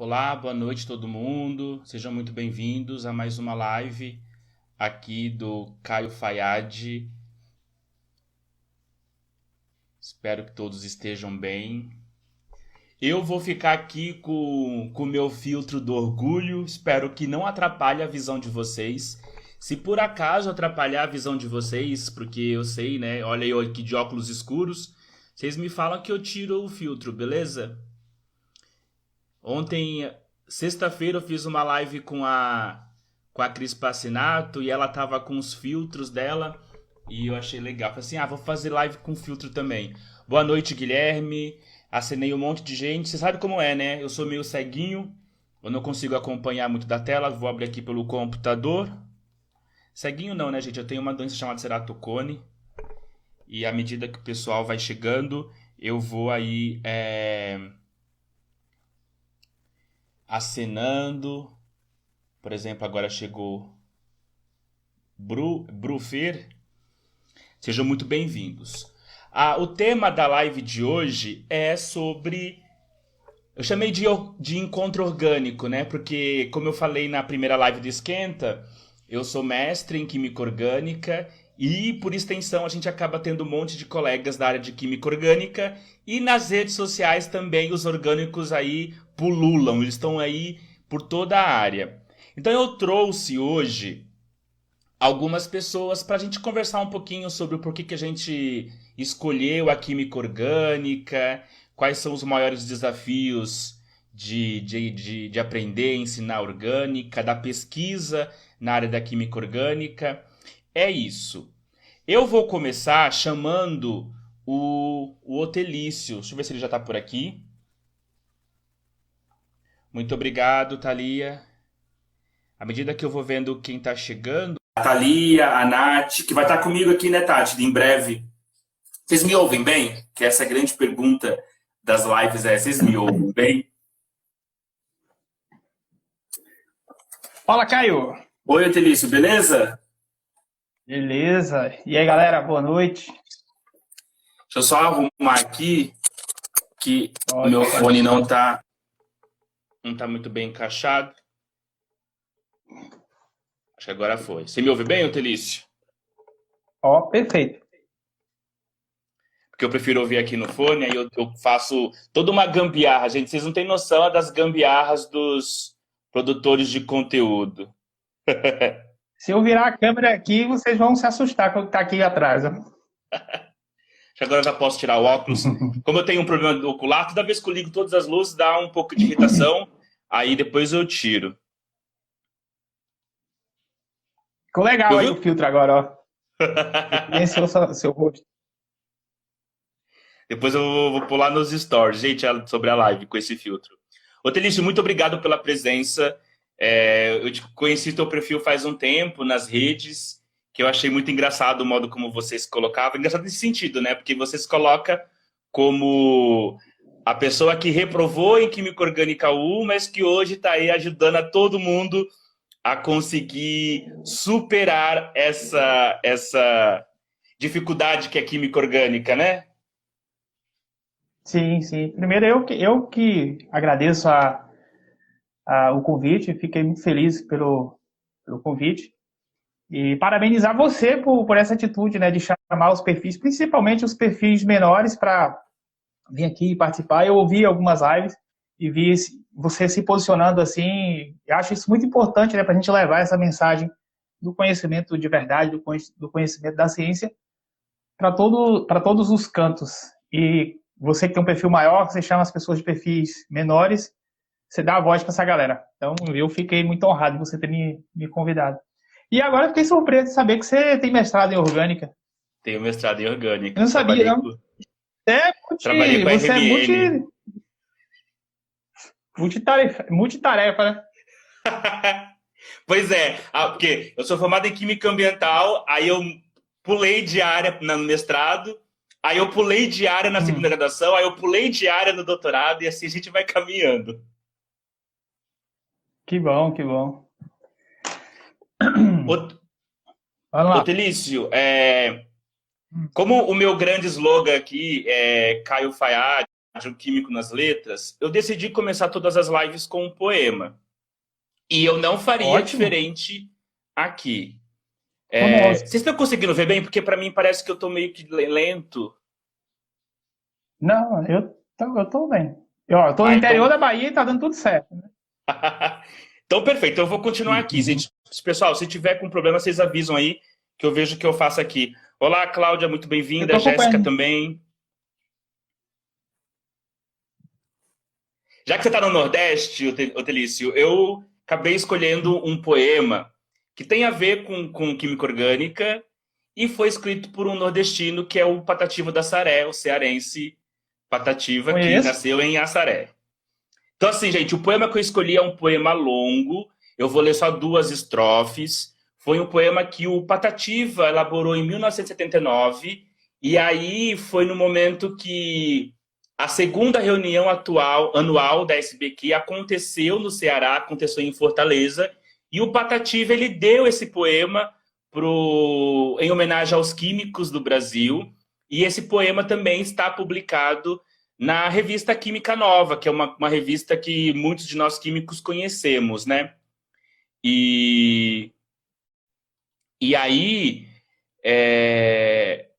Olá, boa noite todo mundo. Sejam muito bem-vindos a mais uma live aqui do Caio Fayad. Espero que todos estejam bem. Eu vou ficar aqui com o meu filtro do orgulho. Espero que não atrapalhe a visão de vocês. Se por acaso atrapalhar a visão de vocês, porque eu sei, né? Olha eu aqui de óculos escuros. Vocês me falam que eu tiro o filtro, beleza? Ontem, sexta-feira, eu fiz uma live com a Cris Passinato e ela tava com os filtros dela e eu achei legal. Falei assim, vou fazer live com filtro também. Boa noite, Guilherme. Acenei um monte de gente. Você sabe como é, né? Eu sou meio ceguinho, eu não consigo acompanhar muito da tela. Vou abrir aqui pelo computador. Ceguinho não, né, gente? Eu tenho uma doença chamada ceratocone e à medida que o pessoal vai chegando, eu vou aí acenando. Por exemplo, agora chegou Brufer. Sejam muito bem-vindos. O tema da live de hoje é sobre. Eu chamei de encontro orgânico, né? Porque, como eu falei na primeira live do Esquenta, eu sou mestre em Química Orgânica e, por extensão, a gente acaba tendo um monte de colegas da área de Química Orgânica e nas redes sociais também os orgânicos aí pululam, eles estão aí por toda a área. Então eu trouxe hoje algumas pessoas para a gente conversar um pouquinho sobre o porquê que a gente escolheu a química orgânica, quais são os maiores desafios de aprender e ensinar orgânica, da pesquisa na área da química orgânica. É isso. Eu vou começar chamando o Otelício. Deixa eu ver se ele já está por aqui. Muito obrigado, Thalia. À medida que eu vou vendo quem está chegando, a Thalia, a Nath, que vai estar comigo aqui, né, Tati, em breve. Vocês me ouvem bem? Que essa é a grande pergunta das lives vocês me ouvem bem? Fala, Caio. Oi, Otelício, beleza? Beleza. E aí, galera, boa noite. Deixa eu só arrumar aqui que o Pode, meu pode. fone não tá muito bem encaixado. Acho que agora foi. Você me ouve bem, Otelício? Ó, perfeito. Porque eu prefiro ouvir aqui no fone, aí eu faço toda uma gambiarra. Gente, vocês não têm noção das gambiarras dos produtores de conteúdo. Se eu virar a câmera aqui, vocês vão se assustar com o que tá aqui atrás. Ó. Acho que agora eu já posso tirar o óculos. Como eu tenho um problema ocular, toda vez que eu ligo todas as luzes dá um pouco de irritação, aí depois eu tiro. Ficou legal aí Ouviu? o filtro agora, ó. Evidenciou seu rosto. Depois eu vou pular nos stories, gente, sobre a live com esse filtro. Otelício, muito obrigado pela presença. Eu conheci teu perfil faz um tempo nas redes, que eu achei muito engraçado o modo como você se colocava. Engraçado nesse sentido, né? Porque você se coloca como a pessoa que reprovou em Química Orgânica 1, mas que hoje está aí ajudando a todo mundo a conseguir superar essa dificuldade que é Química Orgânica, né? Sim, sim. Primeiro, eu que agradeço o convite, fiquei muito feliz pelo convite. E parabenizar você por essa atitude, né, de chamar os perfis, principalmente os perfis menores, para vir aqui participar. Eu ouvi algumas lives e vi você se posicionando assim. Eu acho isso muito importante, né, para a gente levar essa mensagem do conhecimento de verdade, do conhecimento da ciência para todos os cantos. E você que tem um perfil maior, você chama as pessoas de perfis menores, você dá a voz para essa galera. Então, eu fiquei muito honrado de você ter me convidado. E agora eu fiquei surpreso de saber que você tem mestrado em orgânica. Tenho mestrado em Eu orgânica. não sabia, não. Trabalhei com a Você é RMN. multitarefa, né? Pois é, porque eu sou formado em Química Ambiental, aí eu pulei de área no mestrado, aí eu pulei de área na segunda graduação, aí eu pulei de área no doutorado, e assim a gente vai caminhando. Que bom, que bom. Ot- Vamos lá. Otelício, como o meu grande slogan aqui é Caio Fayad, o Químico nas Letras, eu decidi começar todas as lives com um poema. E eu não faria Ótimo. diferente aqui. Nossa. Vocês estão conseguindo ver bem? Porque para mim parece que eu tô meio que lento. Não, eu tô bem. Eu tô no Ah, interior então. da Bahia e tá dando tudo certo, né? Então, perfeito. Eu vou continuar aqui. Uhum. Pessoal, se tiver com problema, vocês avisam aí, que eu vejo o que eu faço aqui. Olá, Cláudia, muito Eu tô bem-vinda. Jéssica acompanhando. também. Já que você está no Nordeste, Otelício, eu acabei escolhendo um poema que tem a ver com química orgânica e foi escrito por um nordestino que é o Patativa da Saré, o cearense Patativa, que Conheço. nasceu em Assaré. Então, assim, gente, o poema que eu escolhi é um poema longo, eu vou ler só 2 estrofes. Foi um poema que o Patativa elaborou em 1979, e aí foi no momento que a segunda reunião anual da SBQ aconteceu no Ceará, aconteceu em Fortaleza, e o Patativa ele deu esse poema em homenagem aos químicos do Brasil, e esse poema também está publicado na revista Química Nova, que é uma revista que muitos de nós químicos conhecemos, né? E, e aí, é,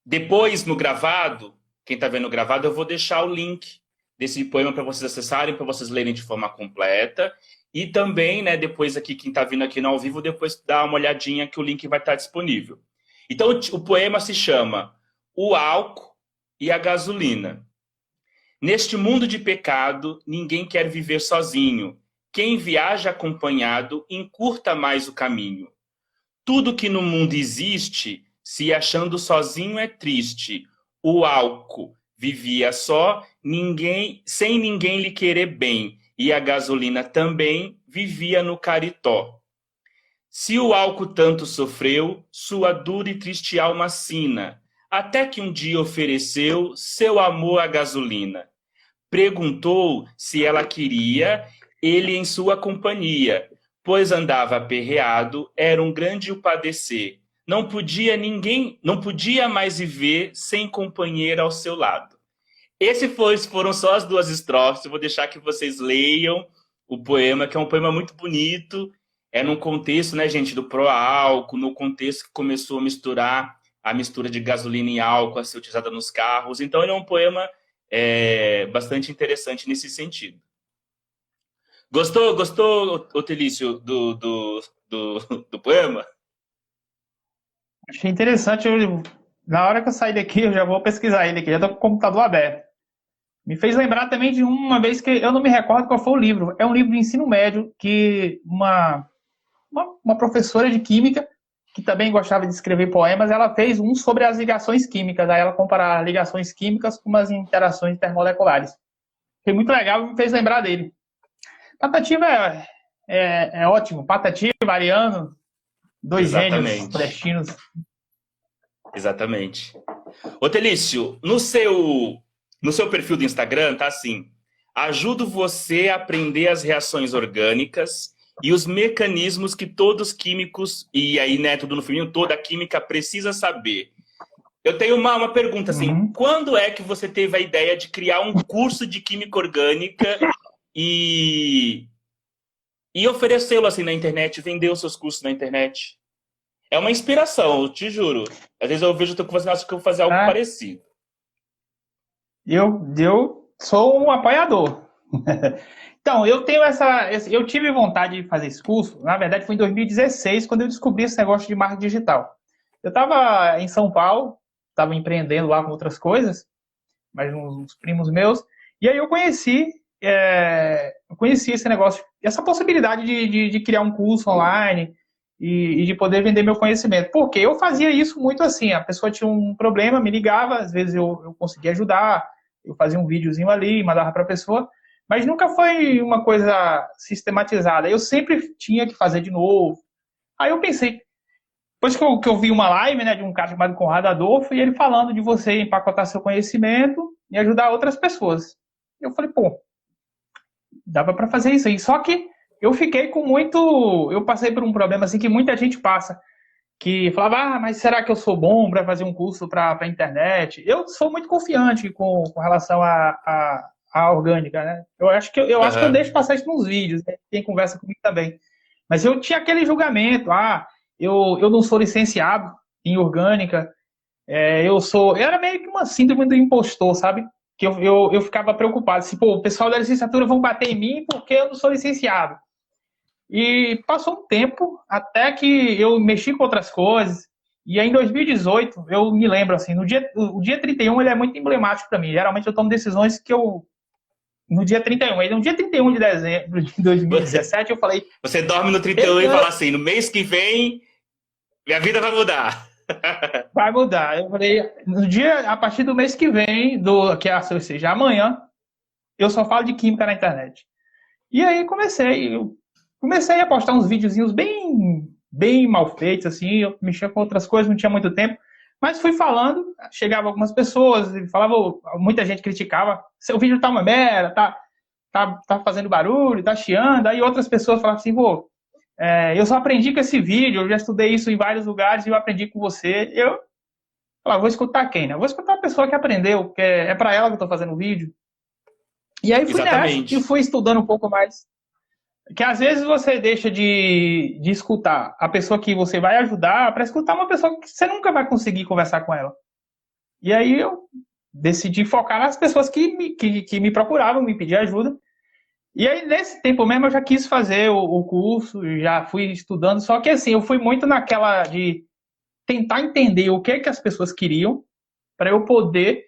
depois no gravado, quem está vendo o gravado, eu vou deixar o link desse poema para vocês acessarem, para vocês lerem de forma completa. E também, né, depois aqui, quem está vindo aqui no ao vivo, depois dá uma olhadinha que o link vai estar disponível. Então, o poema se chama O Álcool e a Gasolina. Neste mundo de pecado, ninguém quer viver sozinho. Quem viaja acompanhado encurta mais o caminho. Tudo que no mundo existe, se achando sozinho é triste. O álcool vivia só, sem ninguém lhe querer bem, e a gasolina também vivia no caritó. Se o álcool tanto sofreu, sua dura e triste alma sina, até que um dia ofereceu seu amor à gasolina. Perguntou se ela queria ele em sua companhia, pois andava aperreado, era um grande o padecer. Não podia mais viver sem companheiro ao seu lado. Foram só as 2 estrofes. Eu vou deixar que vocês leiam o poema, que é um poema muito bonito. É num contexto, né, gente, do pró-álcool, no contexto que começou a mistura de gasolina e álcool a ser utilizada nos carros. Então, ele é um poema bastante interessante nesse sentido. Gostou, Otelício, do poema? Achei interessante. Na hora que eu sair daqui, eu já vou pesquisar ele aqui. Já tô com o computador aberto. Me fez lembrar também de uma vez que eu não me recordo qual foi o livro. É um livro de ensino médio que uma professora de química, que também gostava de escrever poemas, ela fez um sobre as ligações químicas. Aí ela compara ligações químicas com as interações intermoleculares. Foi muito legal e me fez lembrar dele. Patativa é ótimo. Patativa, Ariano, dois gênios Exatamente. destinos. Exatamente. Otelício, no seu perfil do Instagram tá assim: ajudo você a aprender as reações orgânicas e os mecanismos que todos os químicos, e aí, né, tudo no feminino, toda a química precisa saber. Eu tenho uma pergunta assim: Uhum. quando é que você teve a ideia de criar um curso de química orgânica e, e oferecê-lo assim na internet, vender os seus cursos na internet? É uma inspiração, eu te juro. Às vezes eu vejo o teu curso e acho que eu vou fazer algo Ah, parecido. eu sou um apoiador. Então, eu tive vontade de fazer esse curso. Na verdade, foi em 2016, quando eu descobri esse negócio de marketing digital. Eu estava em São Paulo, estava empreendendo lá com outras coisas, mas uns primos meus, e aí eu conheci esse negócio, essa possibilidade de criar um curso online e de poder vender meu conhecimento. Porque eu fazia isso muito assim, a pessoa tinha um problema, me ligava, às vezes eu conseguia ajudar, eu fazia um videozinho ali, mandava para a pessoa, mas nunca foi uma coisa sistematizada. Eu sempre tinha que fazer de novo. Aí eu pensei, depois que eu vi uma live, né, de um cara chamado Conrado Adolfo, e ele falando de você empacotar seu conhecimento e ajudar outras pessoas. Eu falei, pô, dava para fazer isso aí. Só que eu fiquei com muito. Eu passei por um problema assim que muita gente passa, que falava, mas será que eu sou bom para fazer um curso para a internet? Eu sou muito confiante com relação à orgânica, né? Eu acho que eu Aham. deixo passar isso nos vídeos, né? Quem conversa comigo também. Mas eu tinha aquele julgamento, eu não sou licenciado em orgânica, era meio que uma síndrome do impostor, sabe? Que eu ficava preocupado, se, pô, o pessoal da licenciatura vão bater em mim porque eu não sou licenciado. E passou um tempo até que eu mexi com outras coisas. E aí, em 2018, eu me lembro assim, o dia 31 ele é muito emblemático para mim. Geralmente eu tomo decisões que eu no dia 31. Aí, no dia 31 de dezembro de 2017, eu falei, Você dorme no 31 e eu, fala assim, no mês que vem, minha vida vai mudar. vai mudar. Eu falei, no dia a partir do mês que vem, ou seja, amanhã, eu só falo de química na internet. E aí eu comecei a postar uns videozinhos bem mal feitos, assim, eu mexia com outras coisas, não tinha muito tempo, mas fui falando, chegava algumas pessoas, e falava, muita gente criticava, seu vídeo tá uma merda, tá fazendo barulho, tá chiando, aí outras pessoas falavam assim, pô, eu só aprendi com esse vídeo, eu já estudei isso em vários lugares e eu aprendi com você. Eu falava, vou escutar quem, né? Vou escutar a pessoa que aprendeu, porque é para ela que eu tô fazendo o vídeo. E aí fui nessa e Exatamente. fui estudando um pouco mais. Que às vezes você deixa de escutar a pessoa que você vai ajudar para escutar uma pessoa que você nunca vai conseguir conversar com ela. E aí eu decidi focar nas pessoas que me procuravam, me pediam ajuda. E aí, nesse tempo mesmo, eu já quis fazer o curso, já fui estudando, só que assim, eu fui muito naquela de tentar entender o que as pessoas queriam para eu poder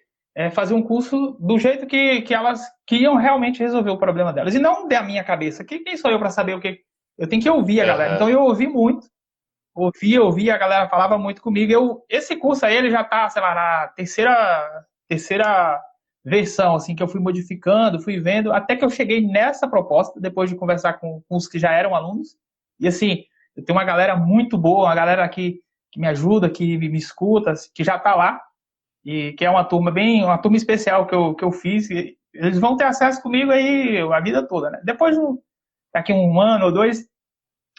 fazer um curso do jeito que elas queriam realmente resolver o problema delas. E não da minha cabeça. Quem sou eu para saber o que. Eu tenho que ouvir a galera. Então Aham. eu ouvi muito, ouvi, a galera falava muito comigo. Esse curso aí ele já está, sei lá, na terceira versão, assim, que eu fui modificando, fui vendo, até que eu cheguei nessa proposta, depois de conversar com os que já eram alunos. E assim, eu tenho uma galera muito boa, uma galera que me ajuda, que me escuta, que já está lá, e que é uma turma especial que eu fiz. E eles vão ter acesso comigo aí a vida toda, né? Depois, daqui um ano ou dois,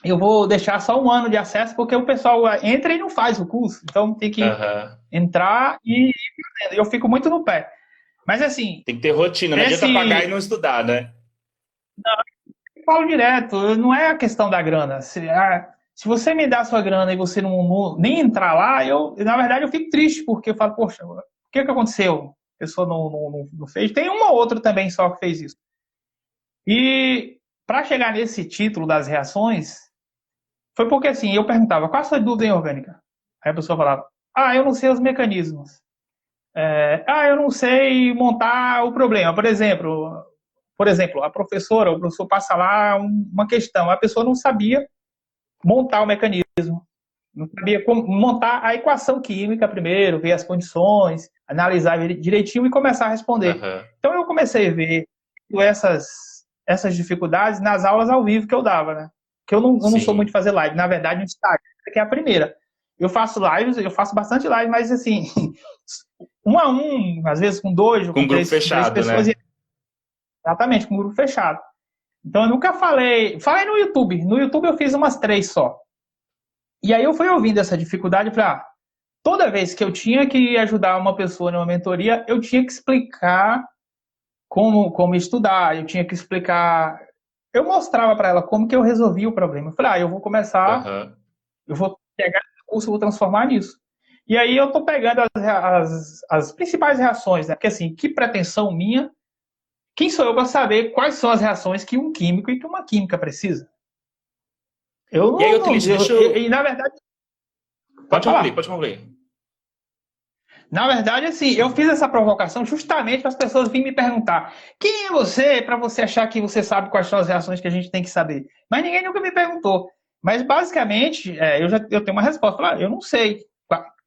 eu vou deixar só um ano de acesso, porque o pessoal entra e não faz o curso. Então tem que Aham. entrar e eu fico muito no pé. Mas assim, Tem que ter rotina, não adianta pagar e esse. não estudar, né? Eu falo direto, não é a questão da grana. Se você me dá a sua grana e você nem entrar lá, na verdade, eu fico triste, porque eu falo, poxa, o que aconteceu? A pessoa não fez. Tem uma ou outra também só que fez isso. E para chegar nesse título das reações, foi porque assim, eu perguntava, qual a sua dúvida em orgânica? Aí a pessoa falava, eu não sei os mecanismos. Eu não sei montar o problema. Por exemplo, o professor passa lá uma questão, a pessoa não sabia montar o mecanismo, não sabia como montar a equação química primeiro, ver as condições, analisar direitinho e começar a responder. Aham. Então eu comecei a ver essas dificuldades nas aulas ao vivo que eu dava, né? Que eu não sou muito de Sim. fazer live, na verdade, no Instagram, que é a primeira. Eu faço lives, eu faço bastante live, mas assim, um a um, às vezes com dois ou Com com grupo três fechado, pessoas, né? exatamente, com grupo fechado. Então eu nunca falei no YouTube. No YouTube eu fiz umas 3 só. E aí eu fui ouvindo essa dificuldade para toda vez que eu tinha que ajudar uma pessoa numa mentoria, eu tinha que explicar como estudar, eu tinha que explicar. Eu mostrava para ela como que eu resolvia o problema. Eu falei, eu vou começar, Aham. eu vou pegar esse curso, vou transformar nisso. E aí eu tô pegando as principais reações, né? Porque assim, que pretensão minha, quem sou eu para saber quais são as reações que um químico e que uma química precisa? Eu E aí, não, Otelite, deixa eu... e na verdade, pode Pode concluir, falar. pode concluir. Na verdade, assim, eu fiz essa provocação justamente para as pessoas virem me perguntar: quem é você para você achar que você sabe quais são as reações que a gente tem que saber? Mas ninguém nunca me perguntou. Mas basicamente, eu tenho uma resposta. Eu não sei.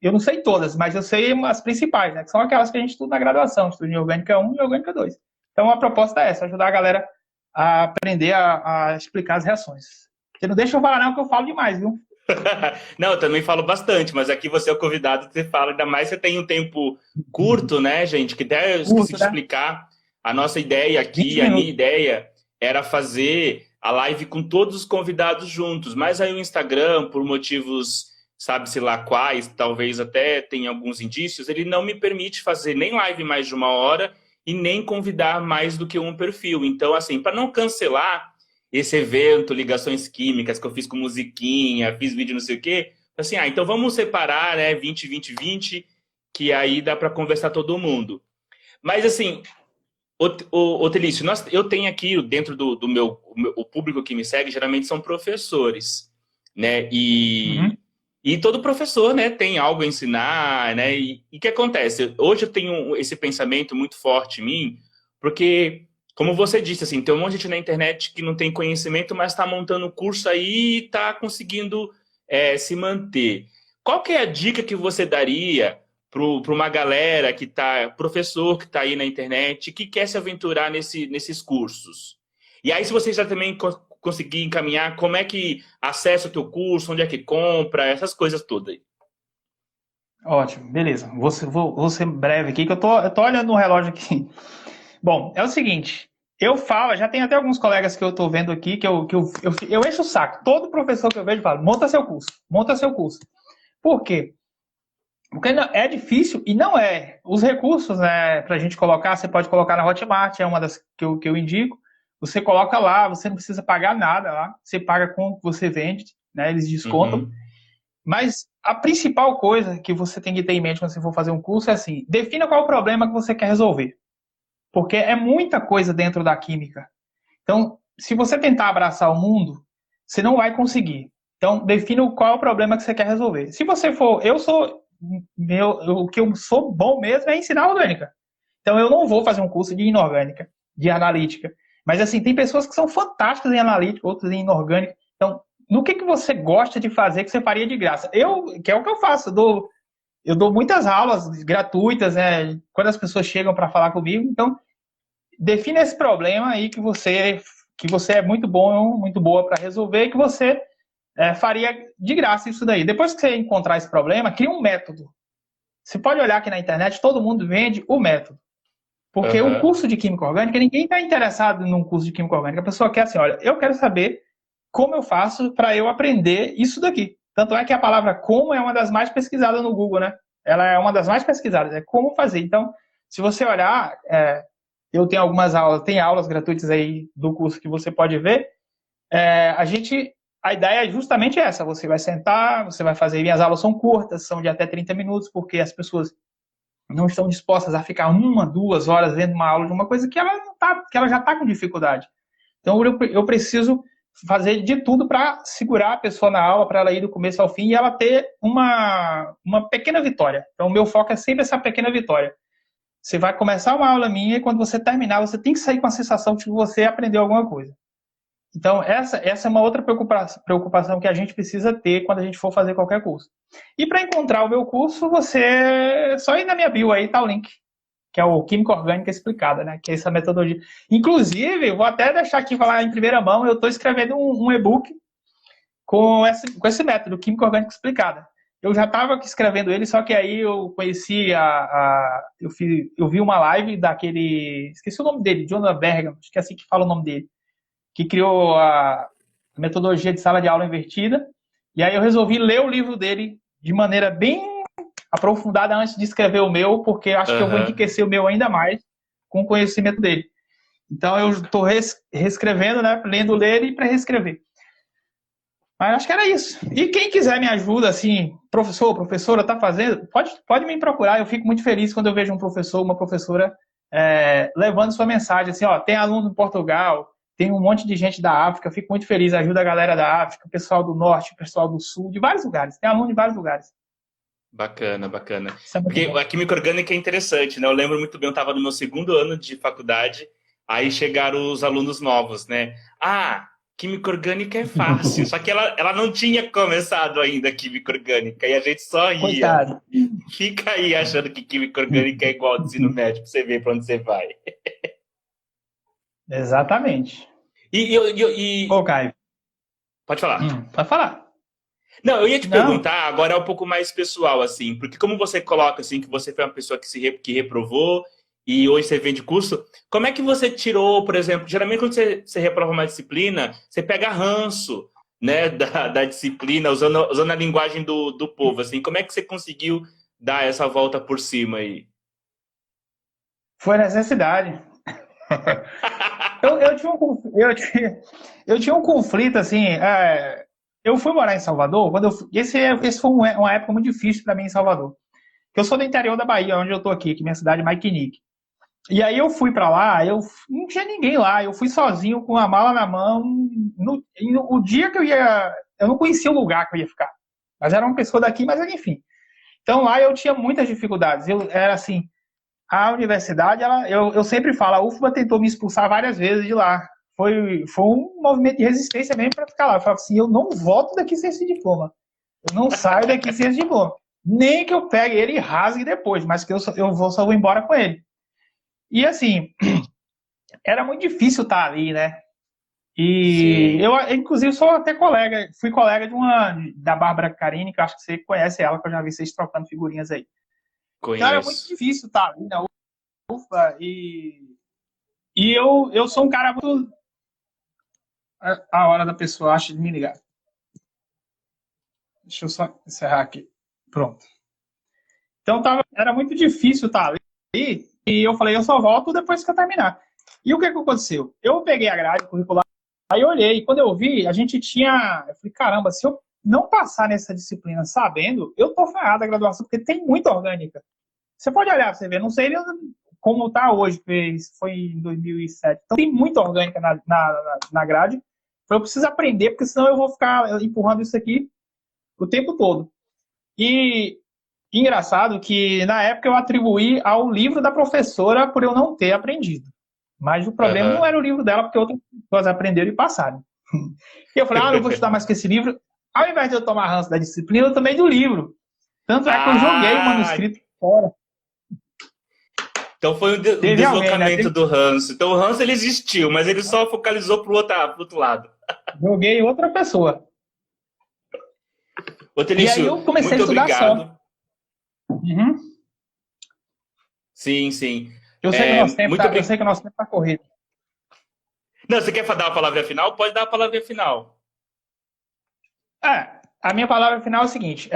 Eu não sei todas, mas eu sei as principais, né? Que são aquelas que a gente estuda na graduação, estuda em orgânica 1 e orgânica 2. Então a proposta é essa, ajudar a galera a aprender a explicar as reações. Você não deixa eu falar, não, que eu falo demais, viu? Não, eu também falo bastante, mas aqui você é o convidado, você fala, ainda mais você tem um tempo curto, né, gente? Que até eu esqueci Curto, de né? explicar. A nossa ideia 20 aqui, a minha minutos. ideia era fazer a live com todos os convidados juntos, mas aí o Instagram, por motivos sabe-se lá quais, talvez até tenha alguns indícios, ele não me permite fazer nem live mais de 1 hora e nem convidar mais do que um perfil. Então, assim, para não cancelar esse evento, ligações químicas, que eu fiz com musiquinha, fiz vídeo não sei o quê, assim, então vamos separar, né, 20, 20, 20, que aí dá para conversar todo mundo. Mas, assim, Telício, eu tenho aqui dentro do o público que me segue, geralmente são professores, né? Uhum. E todo professor, né, tem algo a ensinar, né? E o que acontece? Hoje eu tenho esse pensamento muito forte em mim, porque, como você disse, assim, tem um monte de gente na internet que não tem conhecimento, mas está montando curso aí e está conseguindo se manter. Qual que é a dica que você daria para uma galera que tá, professor que está aí na internet, que quer se aventurar nesses cursos? E aí, se você já também conseguir encaminhar, como é que acessa o teu curso, onde é que compra, essas coisas todas aí. Ótimo, beleza. Vou ser breve aqui, que eu tô olhando no relógio aqui. Bom, é o seguinte, eu falo, já tem até alguns colegas que eu tô vendo aqui, eu encho o saco. Todo professor que eu vejo fala, monta seu curso, monta seu curso. Por quê? Porque é difícil e não é. Os recursos, né, pra gente colocar, você pode colocar na Hotmart, é uma das que eu indico. Você coloca lá, você não precisa pagar nada lá, você paga com o que você vende, né, eles descontam. Uhum. Mas a principal coisa que você tem que ter em mente quando você for fazer um curso é assim, defina qual é o problema que você quer resolver. Porque é muita coisa dentro da química. Então, se você tentar abraçar o mundo, você não vai conseguir. Então, defina qual é o problema que você quer resolver. Se você for, o que eu sou bom mesmo é ensinar orgânica. Então, eu não vou fazer um curso de inorgânica, de analítica. Mas, assim, tem pessoas que são fantásticas em analítica, outras em inorgânica. Então, no que você gosta de fazer que você faria de graça? Que é o que eu faço, eu dou muitas aulas gratuitas, né, quando as pessoas chegam para falar comigo. Então, defina esse problema aí que você é muito bom, muito boa para resolver e que você faria de graça isso daí. Depois que você encontrar esse problema, cria um método. Você pode olhar aqui na internet, todo mundo vende o método. Porque o Uhum. curso de Química Orgânica, ninguém está interessado num curso de Química Orgânica. A pessoa quer assim, olha, eu quero saber como eu faço para eu aprender isso daqui. Tanto é que a palavra como é uma das mais pesquisadas no Google, né? Ela é uma das mais pesquisadas, é como fazer. Então, se você olhar, eu tenho algumas aulas, tem aulas gratuitas aí do curso que você pode ver. A ideia é justamente essa, você vai sentar, você vai fazer, minhas aulas são curtas, são de até 30 minutos, porque as pessoas não estão dispostas a ficar 1, 2 horas vendo uma aula de uma coisa que ela, não tá, que ela já está com dificuldade. Então, eu preciso fazer de tudo para segurar a pessoa na aula, para ela ir do começo ao fim e ela ter uma pequena vitória. Então, o meu foco é sempre essa pequena vitória. Você vai começar uma aula minha e quando você terminar, você tem que sair com a sensação de que você aprendeu alguma coisa. Então, essa é uma outra preocupação que a gente precisa ter quando a gente for fazer qualquer curso. E para encontrar o meu curso, você só ir na minha bio aí, tá o link, que é o Química Orgânica Explicada, né? Que é essa metodologia. Inclusive, vou até deixar aqui falar em primeira mão, eu estou escrevendo um e-book com esse método, Química Orgânica Explicada. Eu já estava escrevendo ele, só que aí eu conheci eu vi uma live daquele, esqueci o nome dele, Jonah Bergman, acho que é assim que fala o nome dele, que criou a metodologia de sala de aula invertida. E aí eu resolvi ler o livro dele de maneira bem aprofundada antes de escrever o meu, porque acho que eu vou enriquecer o meu ainda mais com o conhecimento dele. Então eu estou reescrevendo, né, lendo, ler e para reescrever. Mas acho que era isso. E quem quiser me ajuda, assim, professor, professora, tá fazendo, pode me procurar. Eu fico muito feliz quando eu vejo um professor, uma professora levando sua mensagem, assim, ó, tem aluno em Portugal, tem um monte de gente da África, eu fico muito feliz, ajuda a galera da África, o pessoal do Norte, o pessoal do Sul, de vários lugares. Tem aluno de vários lugares. Bacana, bacana. Isso é muito Porque bom. a química orgânica é interessante, né? Eu lembro muito bem, eu estava no meu 2º ano de faculdade, aí chegaram os alunos novos, né? Ah, química orgânica é fácil, só que ela não tinha começado ainda a química orgânica, e a gente só ia. Coitado. Fica aí achando que química orgânica é igual ao ensino médio, pra você ver pra onde você vai. Exatamente. Ô, Caio. Pode falar. Pode falar. Não, eu ia te Não. perguntar, agora é um pouco mais pessoal, assim, porque como você coloca, assim, que você foi uma pessoa que reprovou e hoje você vende curso, como é que você tirou, por exemplo, geralmente quando você reprova uma disciplina, você pega ranço, né, da disciplina, usando a linguagem do povo, assim, como é que você conseguiu dar essa volta por cima aí? Foi necessidade. Eu tinha eu tinha um conflito, assim. Eu fui morar em Salvador. Esse foi uma época muito difícil para mim em Salvador. Eu sou do interior da Bahia, onde eu tô aqui, que minha cidade é Maikinique. E aí eu fui para lá, eu não tinha ninguém lá, eu fui sozinho com a mala na mão. O dia que eu ia, eu não conhecia o lugar que eu ia ficar, mas era uma pessoa daqui, mas enfim. Então lá eu tinha muitas dificuldades. Eu era assim, a universidade, eu sempre falo, a UFBA tentou me expulsar várias vezes de lá. Foi um movimento de resistência mesmo para ficar lá. Eu falava assim, eu não volto daqui sem esse diploma. Eu não saio daqui sem esse diploma. Nem que eu pegue ele e rasgue depois, mas que só vou embora com ele. E assim, era muito difícil estar ali, né? E Sim, eu, inclusive, sou até colega, fui colega da Bárbara Carini, que eu acho que você conhece ela, que eu já vi vocês trocando figurinhas aí. Então era muito conheço. difícil estar ali na UFBA e eu sou um cara muito. A hora da pessoa acha de me ligar. Deixa eu só encerrar aqui. Pronto. Então era muito difícil estar ali. E eu falei, eu só volto depois que eu terminar. E o que aconteceu? Eu peguei a grade curricular, aí eu olhei, e quando eu vi, a gente tinha. Eu falei, caramba, se eu não passar nessa disciplina sabendo, eu tô ferrado a graduação, porque tem muita orgânica. Você pode olhar pra você ver, não sei como está hoje, foi em 2007. Então tem muita orgânica na grade. Eu preciso aprender, porque senão eu vou ficar empurrando isso aqui o tempo todo. E engraçado que na época eu atribuí ao livro da professora por eu não ter aprendido. Mas o problema não Aham. era o livro dela, porque outras pessoas aprenderam e passaram. E eu falei, não vou estudar mais que esse livro. Ao invés de eu tomar ranço da disciplina, eu tomei do livro. Tanto é que eu joguei o Ah, manuscrito fora. então foi um Teve alguém, né? deslocamento do ranço. Então o ranço ele existiu, mas ele só focalizou pro outro lado. Joguei outra pessoa. Ô, E aí Telício, eu comecei a muito estudar só. obrigado. Uhum. Sim, sim. Eu sei que o nosso tempo Muito tá, eu obrigado. sei que o nosso tempo tá corrido. Não, você quer dar a palavra final? Pode dar a palavra final. A minha palavra final é o seguinte: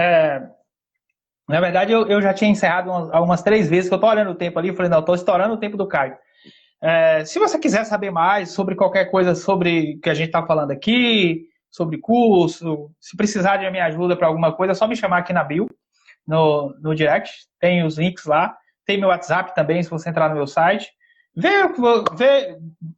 na verdade, eu já tinha encerrado algumas 3 vezes, que eu tô olhando o tempo ali, eu falei, não, eu tô estourando o tempo do Caio. Se você quiser saber mais sobre qualquer coisa sobre o que a gente está falando aqui, sobre curso, se precisar de minha ajuda para alguma coisa, é só me chamar aqui na bio, no direct. Tem os links lá. Tem meu WhatsApp também, se você entrar no meu site.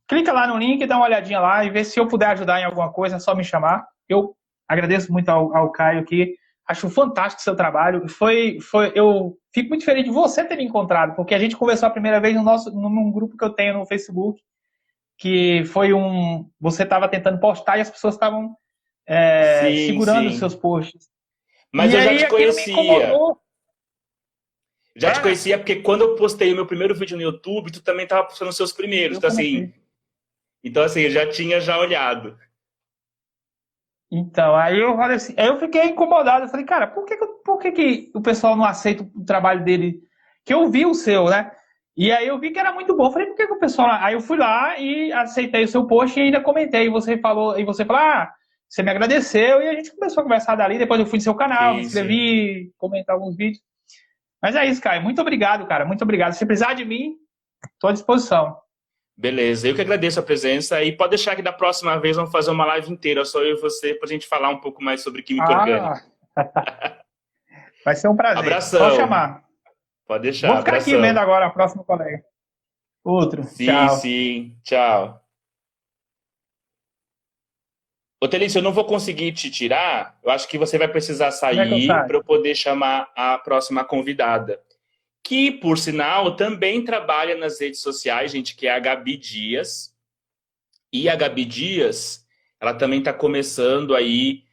Clica lá no link, dá uma olhadinha lá e vê se eu puder ajudar em alguma coisa, é só me chamar. Eu agradeço muito ao Caio aqui. Acho fantástico o seu trabalho. Eu fico muito feliz de você ter me encontrado, porque a gente conversou a primeira vez num grupo que eu tenho no Facebook, que foi você estava tentando postar e as pessoas estavam Sim, segurando os sim. seus posts. Mas E eu já aí te aquilo me conhecia. incomodou. Já te conhecia porque quando eu postei o meu primeiro vídeo no YouTube, tu também estava postando os seus primeiros. Eu comecei. Então assim, eu já tinha já olhado. Então, aí eu falei assim, aí eu fiquei incomodado. Eu falei, cara, por que o pessoal não aceita o trabalho dele? Que eu vi o seu, né? E aí eu vi que era muito bom. Eu falei, por que o pessoal. Aí eu fui lá e aceitei o seu post e ainda comentei. E você falou, você me agradeceu e a gente começou a conversar dali. Depois eu fui no seu canal, me Sim, sim. inscrevi, comentei alguns vídeos. Mas é isso, cara. Muito obrigado, cara. Muito obrigado. Se precisar de mim, estou à disposição. Beleza, eu que agradeço a presença e pode deixar que da próxima vez vamos fazer uma live inteira, só eu e você, para a gente falar um pouco mais sobre química Ah, orgânica. vai ser um prazer. Só Abração, chamar. pode Vou deixar, ficar aqui vendo abração. agora o próximo colega. Outro. Sim, Tchau. sim, tchau. Ô, Telício, eu não vou conseguir te tirar, eu acho que você vai precisar Como é que eu sair saio? para eu poder chamar a próxima convidada, que, por sinal, também trabalha nas redes sociais, gente, que é a Gabi Dias. E a Gabi Dias, ela também está começando aí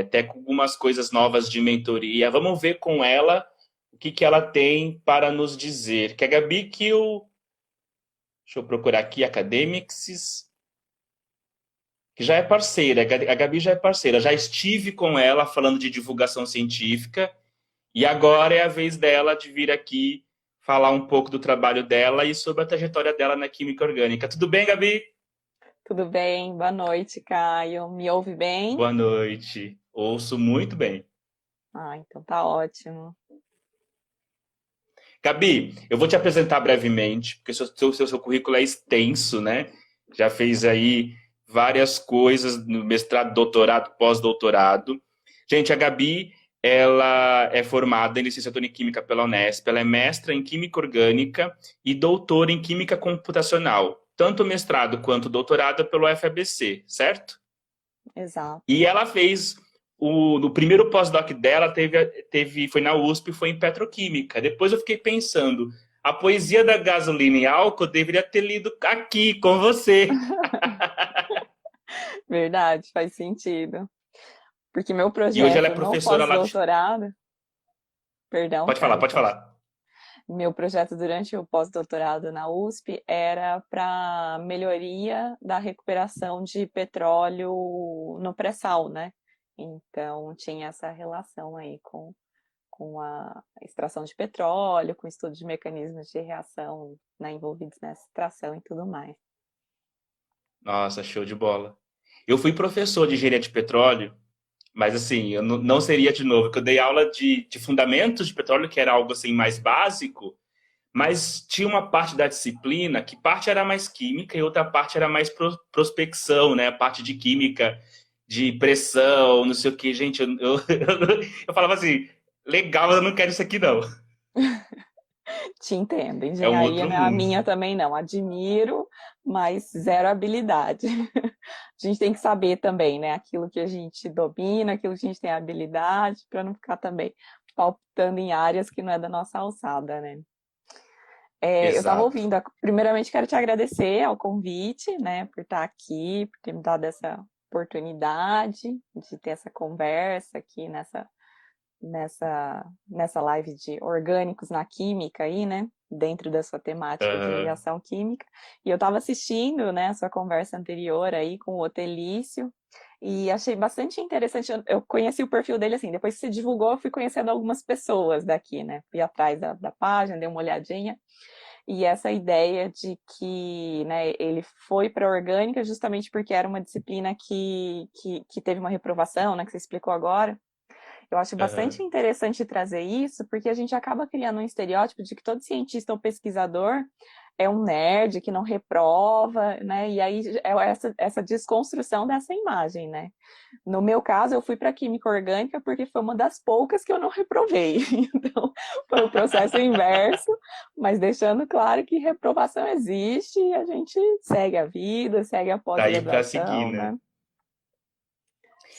até com algumas coisas novas de mentoria. Vamos ver com ela o que ela tem para nos dizer. Que a Gabi que o... Deixa eu procurar aqui, Academics, que já é parceira. A Gabi já é parceira. Já estive com ela falando de divulgação científica e agora é a vez dela de vir aqui falar um pouco do trabalho dela e sobre a trajetória dela na química orgânica. Tudo bem, Gabi? Tudo bem? Boa noite, Caio. Me ouve bem? Boa noite. Ouço muito bem. Ah, então tá ótimo. Gabi, eu vou te apresentar brevemente, porque seu currículo é extenso, né? Já fez aí várias coisas no mestrado, doutorado, pós-doutorado. Gente, a Gabi, ela é formada em licenciatura em Química pela Unesp, ela é mestra em Química Orgânica e doutora em Química Computacional, tanto mestrado quanto doutorado pelo FABC, certo? Exato. E ela fez no primeiro pós-doc dela foi na USP, foi em petroquímica. Depois eu fiquei pensando, a poesia da gasolina e álcool eu deveria ter lido aqui com você. Verdade, faz sentido. Porque meu E hoje ela é projeto no professora lá de... pós-doutorado, perdão, Pode falar, Caio, pode pode. falar. Meu projeto durante o pós-doutorado na USP era para melhoria da recuperação de petróleo no pré-sal, né? Então tinha essa relação aí com a extração de petróleo, com o estudo de mecanismos de reação, né, envolvidos nessa extração e tudo mais. Nossa, show de bola. Eu fui professor de engenharia de petróleo, mas assim, eu não seria de novo, porque eu dei aula de fundamentos de petróleo, que era algo assim mais básico, mas tinha uma parte da disciplina que parte era mais química e outra parte era mais prospecção, né? A parte de química, de pressão, não sei o que. Gente, eu falava assim, legal, mas eu não quero isso aqui, não. Te entendo, É um engenharia outro não é a mundo. minha também não, admiro, mas zero habilidade. A gente tem que saber também, né, aquilo que a gente domina, aquilo que a gente tem habilidade, para não ficar também palpitando em áreas que não é da nossa alçada, né. Eu estava Exato. ouvindo, primeiramente quero te agradecer ao convite, né, por estar aqui, por ter me dado essa oportunidade de ter essa conversa aqui nessa live de orgânicos na química aí, né? Dentro da sua temática de Aham. reação química. E eu estava assistindo, né, a sua conversa anterior aí com o Otelício e achei bastante interessante. Eu conheci o perfil dele assim, depois que você divulgou, eu fui conhecendo algumas pessoas daqui, né? Fui atrás da página, dei uma olhadinha. E essa ideia de que, né, ele foi para a orgânica justamente porque era uma disciplina que teve uma reprovação, né, que você explicou agora. Eu acho bastante Aham. interessante trazer isso, porque a gente acaba criando um estereótipo de que todo cientista ou pesquisador é um nerd que não reprova, né? E aí é essa desconstrução dessa imagem, né? No meu caso, eu fui para química orgânica porque foi uma das poucas que eu não reprovei. Então, foi o processo inverso, mas deixando claro que reprovação existe e a gente segue a vida, segue a Tá aí pra seguir, pós-graduação, né? né?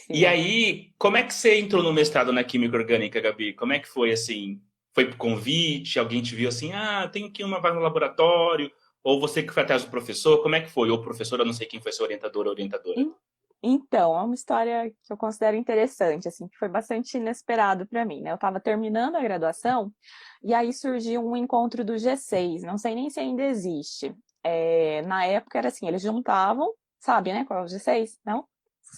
E Sim. aí, como é que você entrou no mestrado na Química Orgânica, Gabi? Como é que foi, assim? Foi por convite? Alguém te viu assim, ah, tem aqui uma vaga no laboratório? Ou você que foi atrás do professor? Como é que foi? Ou professor, eu não sei quem foi seu orientador ou orientadora. Então, é uma história que eu considero interessante, assim, que foi bastante inesperado para mim, né? Eu estava terminando a graduação e aí surgiu um encontro do G6, não sei nem se ainda existe. Na época era assim, eles juntavam, sabe, né, qual é o G6? Não?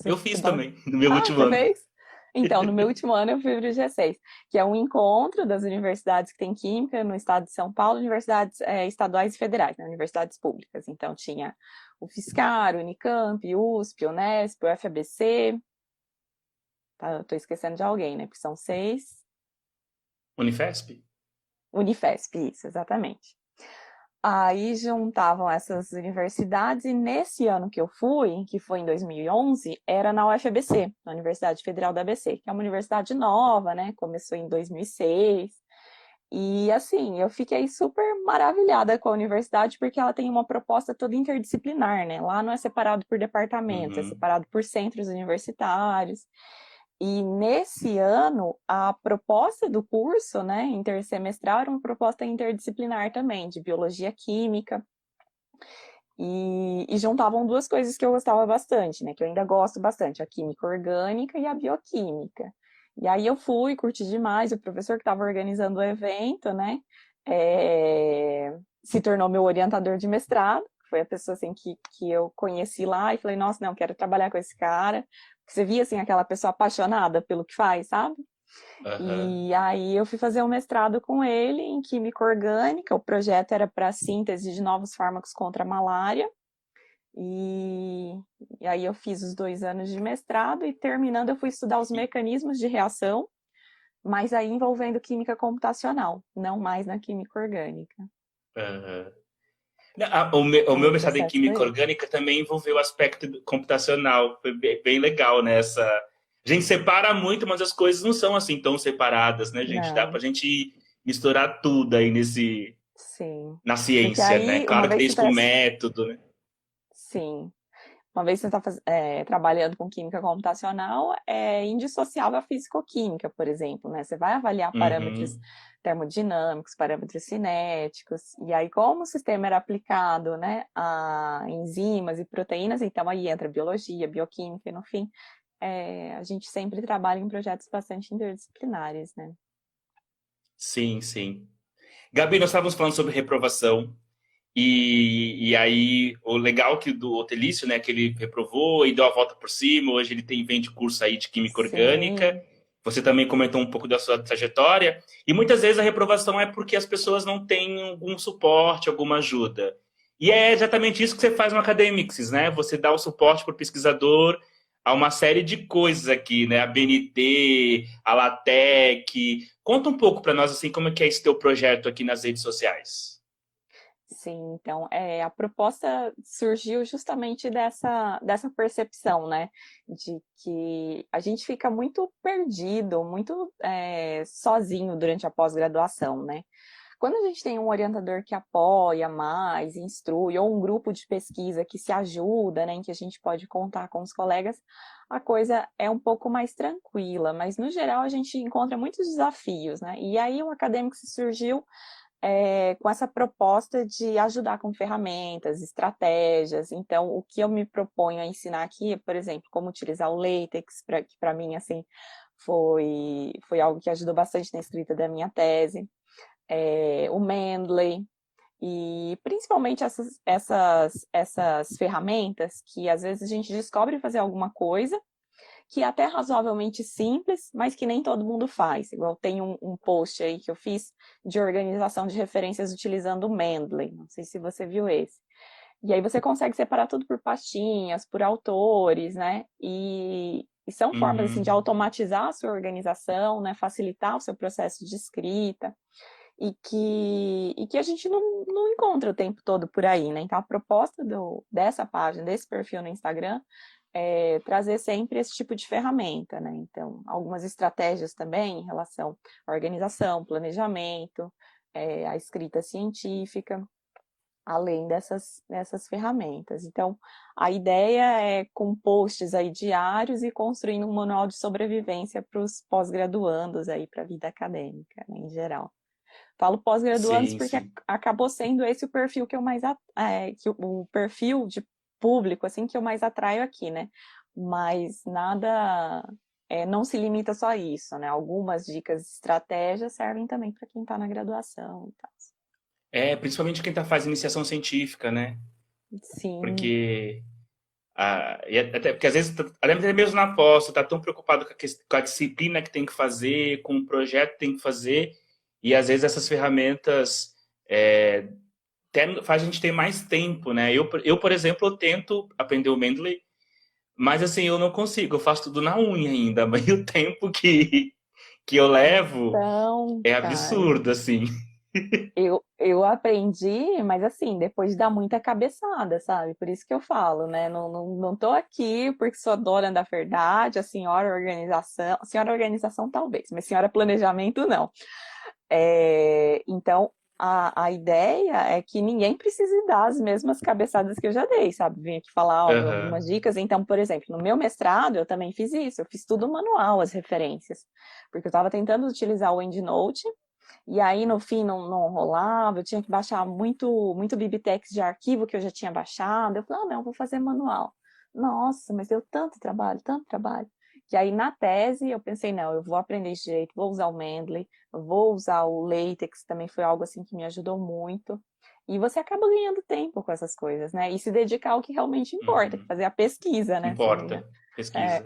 Eu Você fiz dá... também, no meu Ah, último você ano. fez? Então, no meu último ano eu fui para o G6, que é um encontro das universidades que têm química no estado de São Paulo, universidades estaduais e federais, né, universidades públicas. Então, tinha o Fiscar, o Unicamp, USP, Unesp, o FABC, tá, tô esquecendo de alguém, né, porque são 6. Unifesp? Unifesp, isso, exatamente. Aí juntavam essas universidades e nesse ano que eu fui, que foi em 2011, era na UFABC, na Universidade Federal da ABC, que é uma universidade nova, né? Começou em 2006. E assim, eu fiquei super maravilhada com a universidade porque ela tem uma proposta toda interdisciplinar, né? Lá não é separado por departamentos, é Uhum. separado por centros universitários. E nesse ano, a proposta do curso, né, intersemestral, era uma proposta interdisciplinar também, de biologia química, e juntavam duas coisas que eu gostava bastante, né, que eu ainda gosto bastante, a química orgânica e a bioquímica. E aí eu fui, curti demais, o professor que estava organizando o evento, né, se tornou meu orientador de mestrado, foi a pessoa assim que eu conheci lá e falei, nossa, não, quero trabalhar com esse cara. Você via assim aquela pessoa apaixonada pelo que faz, sabe? Aham. E aí eu fui fazer um mestrado com ele em química orgânica. O projeto era para síntese de novos fármacos contra a malária. E, e aí eu fiz os 2 anos de mestrado e terminando eu fui estudar os mecanismos de reação, mas aí envolvendo química computacional, não mais na química orgânica. Aham. O Aí meu o mestrado em processo foi Química esse. Orgânica também envolveu o aspecto computacional. Foi bem legal, né? A gente separa muito, mas as coisas não são assim tão separadas, né, gente? Dá pra Não, gente misturar tudo aí sim. na Porque ciência, né? aí, uma Claro que vez você desde com está, o método, né? sim, uma vez você está trabalhando com química computacional, é indissociável a físico-química, por exemplo, né? Você vai avaliar parâmetros Uhum. termodinâmicos, parâmetros cinéticos, e aí como o sistema era aplicado, né, a enzimas e proteínas, então aí entra biologia, bioquímica, e no fim, a gente sempre trabalha em projetos bastante interdisciplinares, né? Sim, sim. Gabi, nós estávamos falando sobre reprovação. E aí, o legal que do Otelício, né, que ele reprovou e deu a volta por cima, hoje ele vende curso aí de Química Orgânica. Sim, Você também comentou um pouco da sua trajetória. E muitas vezes a reprovação é porque as pessoas não têm algum suporte, alguma ajuda. E é exatamente isso que você faz no Academics, né? Você dá o suporte para o pesquisador a uma série de coisas aqui, né? A BNT, a LaTeX. Conta um pouco para nós, assim, como é que é esse teu projeto aqui nas redes sociais. sim. Então, a proposta surgiu justamente dessa percepção, né? De que a gente fica muito perdido, muito sozinho durante a pós-graduação, né? Quando a gente tem um orientador que apoia mais, instrui, ou um grupo de pesquisa que se ajuda, né, em que a gente pode contar com os colegas, a coisa é um pouco mais tranquila, mas no geral a gente encontra muitos desafios, né? E aí o acadêmico se surgiu com essa proposta de ajudar com ferramentas, estratégias. Então, o que eu me proponho a ensinar aqui é, por exemplo, como utilizar o LaTeX, que para mim, assim, foi algo que ajudou bastante na escrita da minha tese, o Mendeley, e principalmente essas ferramentas que às vezes a gente descobre fazer alguma coisa que é até razoavelmente simples, mas que nem todo mundo faz. Igual tem um post aí que eu fiz de organização de referências utilizando o Mendeley. Não sei se você viu esse. E aí você consegue separar tudo por pastinhas, por autores, né? E são formas assim de Uhum. automatizar a sua organização, né? Facilitar o seu processo de escrita e que a gente não encontra o tempo todo por aí, né? Então a proposta dessa página, desse perfil no Instagram, trazer sempre esse tipo de ferramenta, né? Então, algumas estratégias também em relação à organização, planejamento, a escrita científica, além dessas ferramentas. Então, a ideia é com posts aí diários e construindo um manual de sobrevivência para os pós-graduandos aí para a vida acadêmica, né, em geral. Falo pós-graduandos Sim, porque sim. acabou sendo esse o perfil que eu mais que o perfil de público assim que eu mais atraio aqui, né? Mas nada não se limita só a isso, né? Algumas dicas de estratégia servem também para quem está na graduação e tal. Principalmente quem tá faz iniciação científica, né? Sim, Porque e até porque às vezes, até mesmo na pós, tu tá tão preocupado com a disciplina que tem que fazer, com o projeto que tem que fazer, e às vezes essas ferramentas é, faz a gente ter mais tempo, né? Por exemplo, eu tento aprender o Mendeley, mas assim, eu não consigo, eu faço tudo na unha ainda, mas o tempo que eu levo então, é cara, absurdo, assim. eu aprendi, mas assim, depois de dar muita cabeçada, sabe? Por isso que eu falo, né? Não tô aqui porque sou dona da verdade, a senhora organização talvez, mas senhora planejamento não. Então, a ideia é que ninguém precise dar as mesmas cabeçadas que eu já dei, sabe? Vim aqui falar ó, Aham. algumas dicas. Então, por exemplo, no meu mestrado, eu também fiz isso. Eu fiz tudo manual, as referências. Porque eu estava tentando utilizar o EndNote, e aí no fim não rolava. Eu tinha que baixar muito bibliotex de arquivo que eu já tinha baixado. Eu falei, ah, não, vou fazer manual. Nossa, mas deu tanto trabalho, tanto trabalho. Que aí na tese eu pensei, não, eu vou aprender esse jeito, vou usar o Mendeley, vou usar o LaTeX, também foi algo assim que me ajudou muito. E você acaba ganhando tempo com essas coisas, né? E se dedicar ao que realmente importa, que é Uhum. fazer a pesquisa, né? Importa. É. Pesquisa.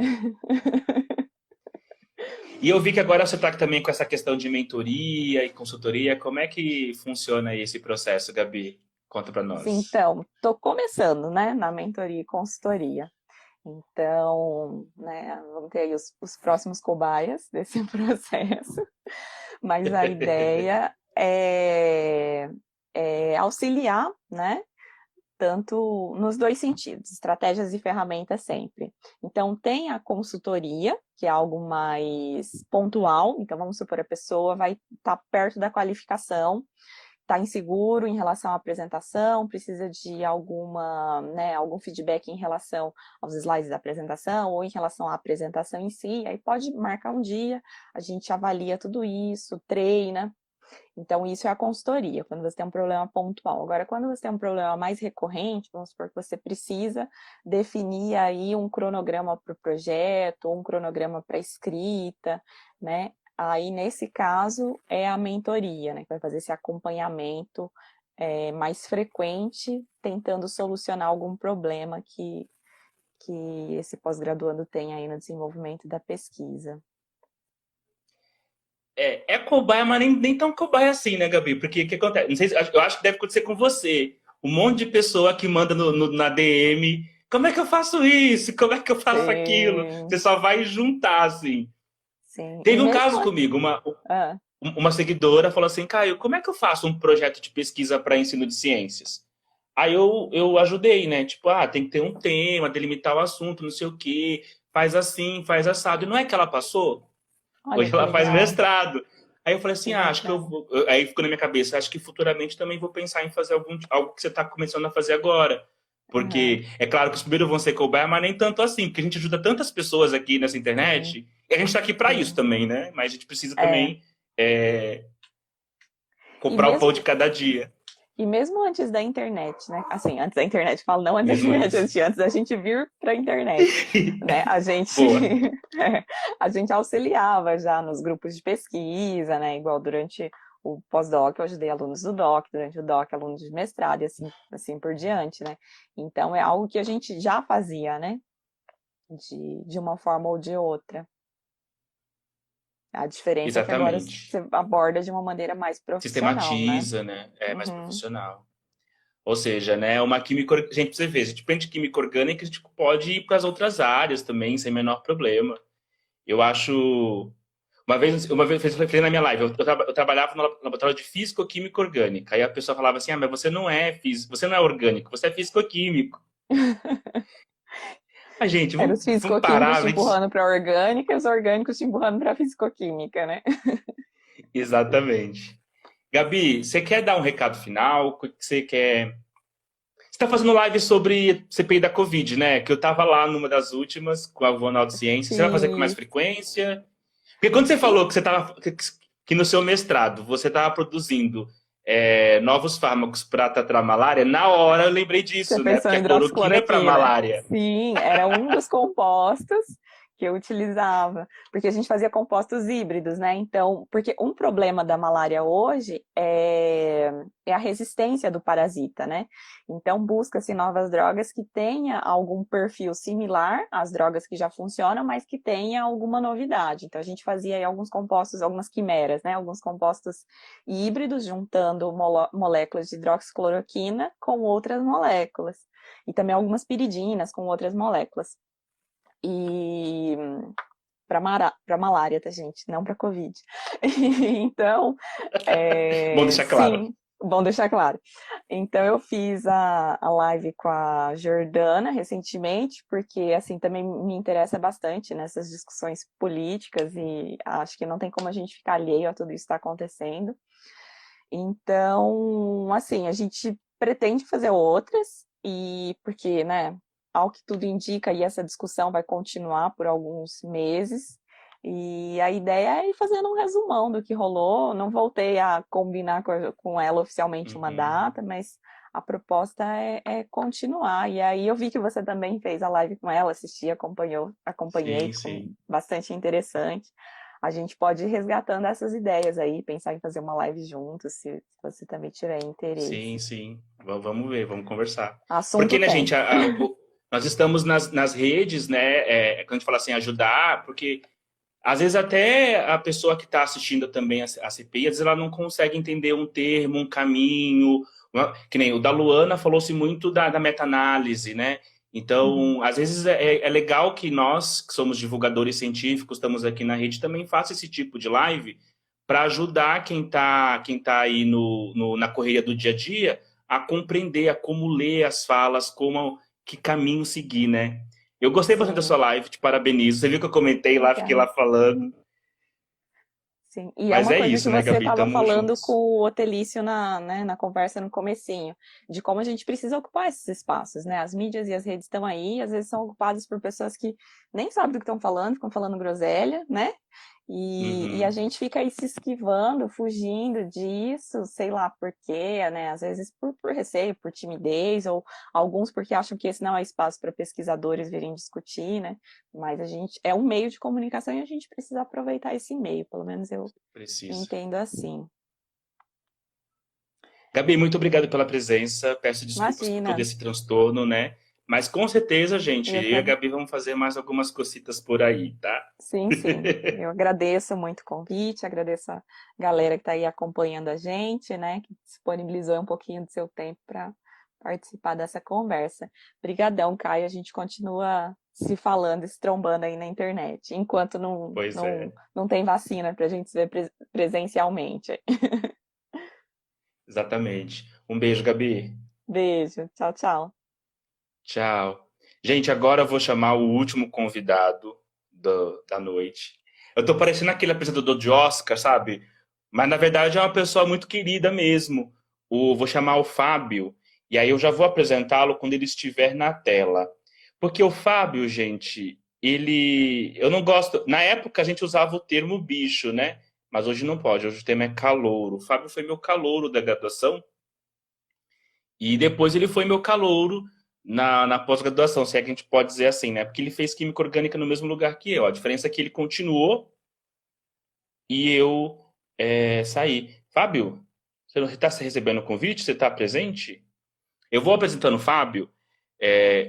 E eu vi que agora você está também com essa questão de mentoria e consultoria. Como é que funciona esse processo, Gabi? Conta para Sim, nós. então, estou começando, né, na mentoria e consultoria. Então, né, vamos ter aí os próximos cobaias desse processo, mas a ideia é auxiliar, né, tanto nos dois sentidos, estratégias e ferramentas sempre. Então, tem a consultoria, que é algo mais pontual, então vamos supor, a pessoa vai estar perto da qualificação, está inseguro em relação à apresentação, precisa de algum feedback em relação aos slides da apresentação ou em relação à apresentação em si, aí pode marcar um dia, a gente avalia tudo isso, treina. Então, isso é a consultoria, quando você tem um problema pontual. Agora, quando você tem um problema mais recorrente, vamos supor que você precisa definir aí um cronograma para o projeto, ou um cronograma para escrita, né? Aí, nesse caso, é a mentoria, né? Que vai fazer esse acompanhamento mais frequente, tentando solucionar algum problema que esse pós-graduando tem aí no desenvolvimento da pesquisa. É cobaia, mas nem tão cobaia assim, né, Gabi? Porque o que acontece? Não sei, eu acho que deve acontecer com você. Um monte de pessoa que manda na DM, como é que eu faço isso? Como é que eu faço aquilo? Sim, Você só vai juntar, assim. sim. E Teve um mesmo... caso comigo, Ah, uma seguidora falou assim, Caio, como é que eu faço um projeto de pesquisa para ensino de ciências? Aí eu ajudei, né? Tipo, tem que ter um tema, delimitar o assunto, não sei o quê, faz assim, faz assado. E não é que ela passou? olha Hoje que ela faz legal, mestrado. Aí eu falei que assim, acho que eu bacana. vou. Aí ficou na minha cabeça, acho que futuramente também vou pensar em fazer algo que você está começando a fazer agora. Aham, Porque é claro que os primeiros vão ser cobaia, mas nem tanto assim, porque a gente ajuda tantas pessoas aqui nessa sim, internet, e a gente está aqui para isso sim. também, né? Mas a gente precisa É, também é, e comprar o pão de mesmo, cada dia, e mesmo antes da internet, né? Assim, antes da internet, falo não antes da mesmo internet, antes. antes da gente vir para a internet, né? A gente, Boa. a gente auxiliava já nos grupos de pesquisa, né? Igual durante o pós-doc, eu ajudei alunos do doc, durante o doc, alunos de mestrado e assim por diante, né? Então, é algo que a gente já fazia, né? De uma forma ou de outra. A diferença é que agora Exatamente. você aborda de uma maneira mais profissional, né? Sistematiza, né? É mais Uhum. profissional. Ou seja, né, uma química, gente, pra você ver, a gente aprende química orgânica, a gente pode ir para as outras áreas também, sem menor problema. Eu acho. Uma vez eu falei na minha live, eu trabalhava no laboratório de físico-química orgânica. Aí a pessoa falava assim: mas você não é físico, você não é orgânico, você é físico-químico. Mas, gente, Era os vamos fisicoquímicos parar, te empurrando para a orgânica e os orgânicos te empurrando para a fisicoquímica, né? Exatamente. Gabi, você quer dar um recado final? O que você quer? Você está fazendo live sobre CPI da Covid, né? Que eu estava lá numa das últimas, com a Vonal de Ciência. Você vai fazer com mais Fiz. frequência? Porque quando você falou que você tava, que no seu mestrado você estava produzindo novos fármacos para tratar a malária, na hora eu lembrei Você disso, né? pensou Porque em a cloroquina é para hidroxicloroquina? malária. Sim, era um dos compostos que eu utilizava, porque a gente fazia compostos híbridos, né? Então, porque um problema da malária hoje é a resistência do parasita, né? Então, busca-se novas drogas que tenha algum perfil similar às drogas que já funcionam, mas que tenha alguma novidade. Então, a gente fazia aí alguns compostos, algumas quimeras, né? Alguns compostos híbridos, juntando moléculas de hidroxicloroquina com outras moléculas. E também algumas piridinas com outras moléculas. E para malária, tá, gente? Não para Covid. Então, Bom deixar claro. sim, bom deixar claro. Então, eu fiz a live com a Jordana recentemente, porque, assim, também me interessa bastante nessas discussões políticas e acho que não tem como a gente ficar alheio a tudo isso que está acontecendo. Então, assim, a gente pretende fazer outras, e porque, né, ao que tudo indica, e essa discussão vai continuar por alguns meses, e a ideia é ir fazendo um resumão do que rolou. Não voltei a combinar com ela oficialmente uma Uhum. data, mas a proposta é continuar. E aí eu vi que você também fez a live com ela, assisti, acompanhei, Sim, ficou sim. bastante interessante. A gente pode ir resgatando essas ideias aí, pensar em fazer uma live juntos, se você também tiver Sim, interesse. sim. Vamos ver, vamos conversar. Porque, Assunto né, tem. gente, nós estamos nas redes, né? Quando a gente fala assim, ajudar, porque às vezes até a pessoa que está assistindo também a CPI, às vezes ela não consegue entender um termo, um caminho, Que nem o da Luana falou-se muito da meta-análise, né? Uhum. Então, às vezes é legal que nós, que somos divulgadores científicos, estamos aqui na rede, também faça esse tipo de live para ajudar quem tá aí na correria do dia a dia a compreender, a como ler as falas, como que caminho seguir, né? Eu gostei bastante da sua Sim, live, te parabenizo. Você viu que eu comentei lá, fiquei lá obrigada. falando. Sim, e é Mas uma é coisa que isso, né, você Gabi? estava Tamo falando com juntos. o Otelício né, na conversa no comecinho, de como a gente precisa ocupar esses espaços, né? As mídias e as redes estão aí, às vezes são ocupadas por pessoas que nem sabem do que estão falando, ficam falando groselha, né? E a Uhum. gente fica aí se esquivando, fugindo disso, sei lá por quê, né? Às vezes por receio, por timidez, ou alguns porque acham que esse não é espaço para pesquisadores virem discutir, né? Mas a gente é um meio de comunicação e a gente precisa aproveitar esse meio, pelo menos eu Preciso. entendo assim. Gabi, muito obrigado pela presença. Peço desculpas por todo Imagina, esse transtorno, né? Mas com certeza, gente, eu eu e a que Gabi vamos fazer mais algumas cositas por aí, tá? sim, sim. Eu agradeço muito o convite, agradeço a galera que está aí acompanhando a gente, né, que disponibilizou um pouquinho do seu tempo para participar dessa conversa. Obrigadão, Caio. A gente continua se falando, se trombando aí na internet, enquanto Pois é, não tem vacina para a gente se ver presencialmente. exatamente. Um beijo, Gabi. Beijo, tchau, tchau. Tchau. Gente, agora eu vou chamar o último convidado da noite. Eu tô parecendo aquele apresentador de Oscar, sabe? Mas na verdade é uma pessoa muito querida mesmo. Vou chamar o Fábio, e aí eu já vou apresentá-lo quando ele estiver na tela. Porque o Fábio, gente, ele. Eu não gosto. Na época a gente usava o termo bicho, né? Mas hoje não pode, hoje o termo é calouro. O Fábio foi meu calouro da graduação. E depois ele foi meu calouro na pós-graduação, se é que a gente pode dizer assim, né? Porque ele fez química orgânica no mesmo lugar que eu. A diferença é que ele continuou e eu saí. Fábio, você não está recebendo o convite? Você está presente? Eu vou apresentando o Fábio.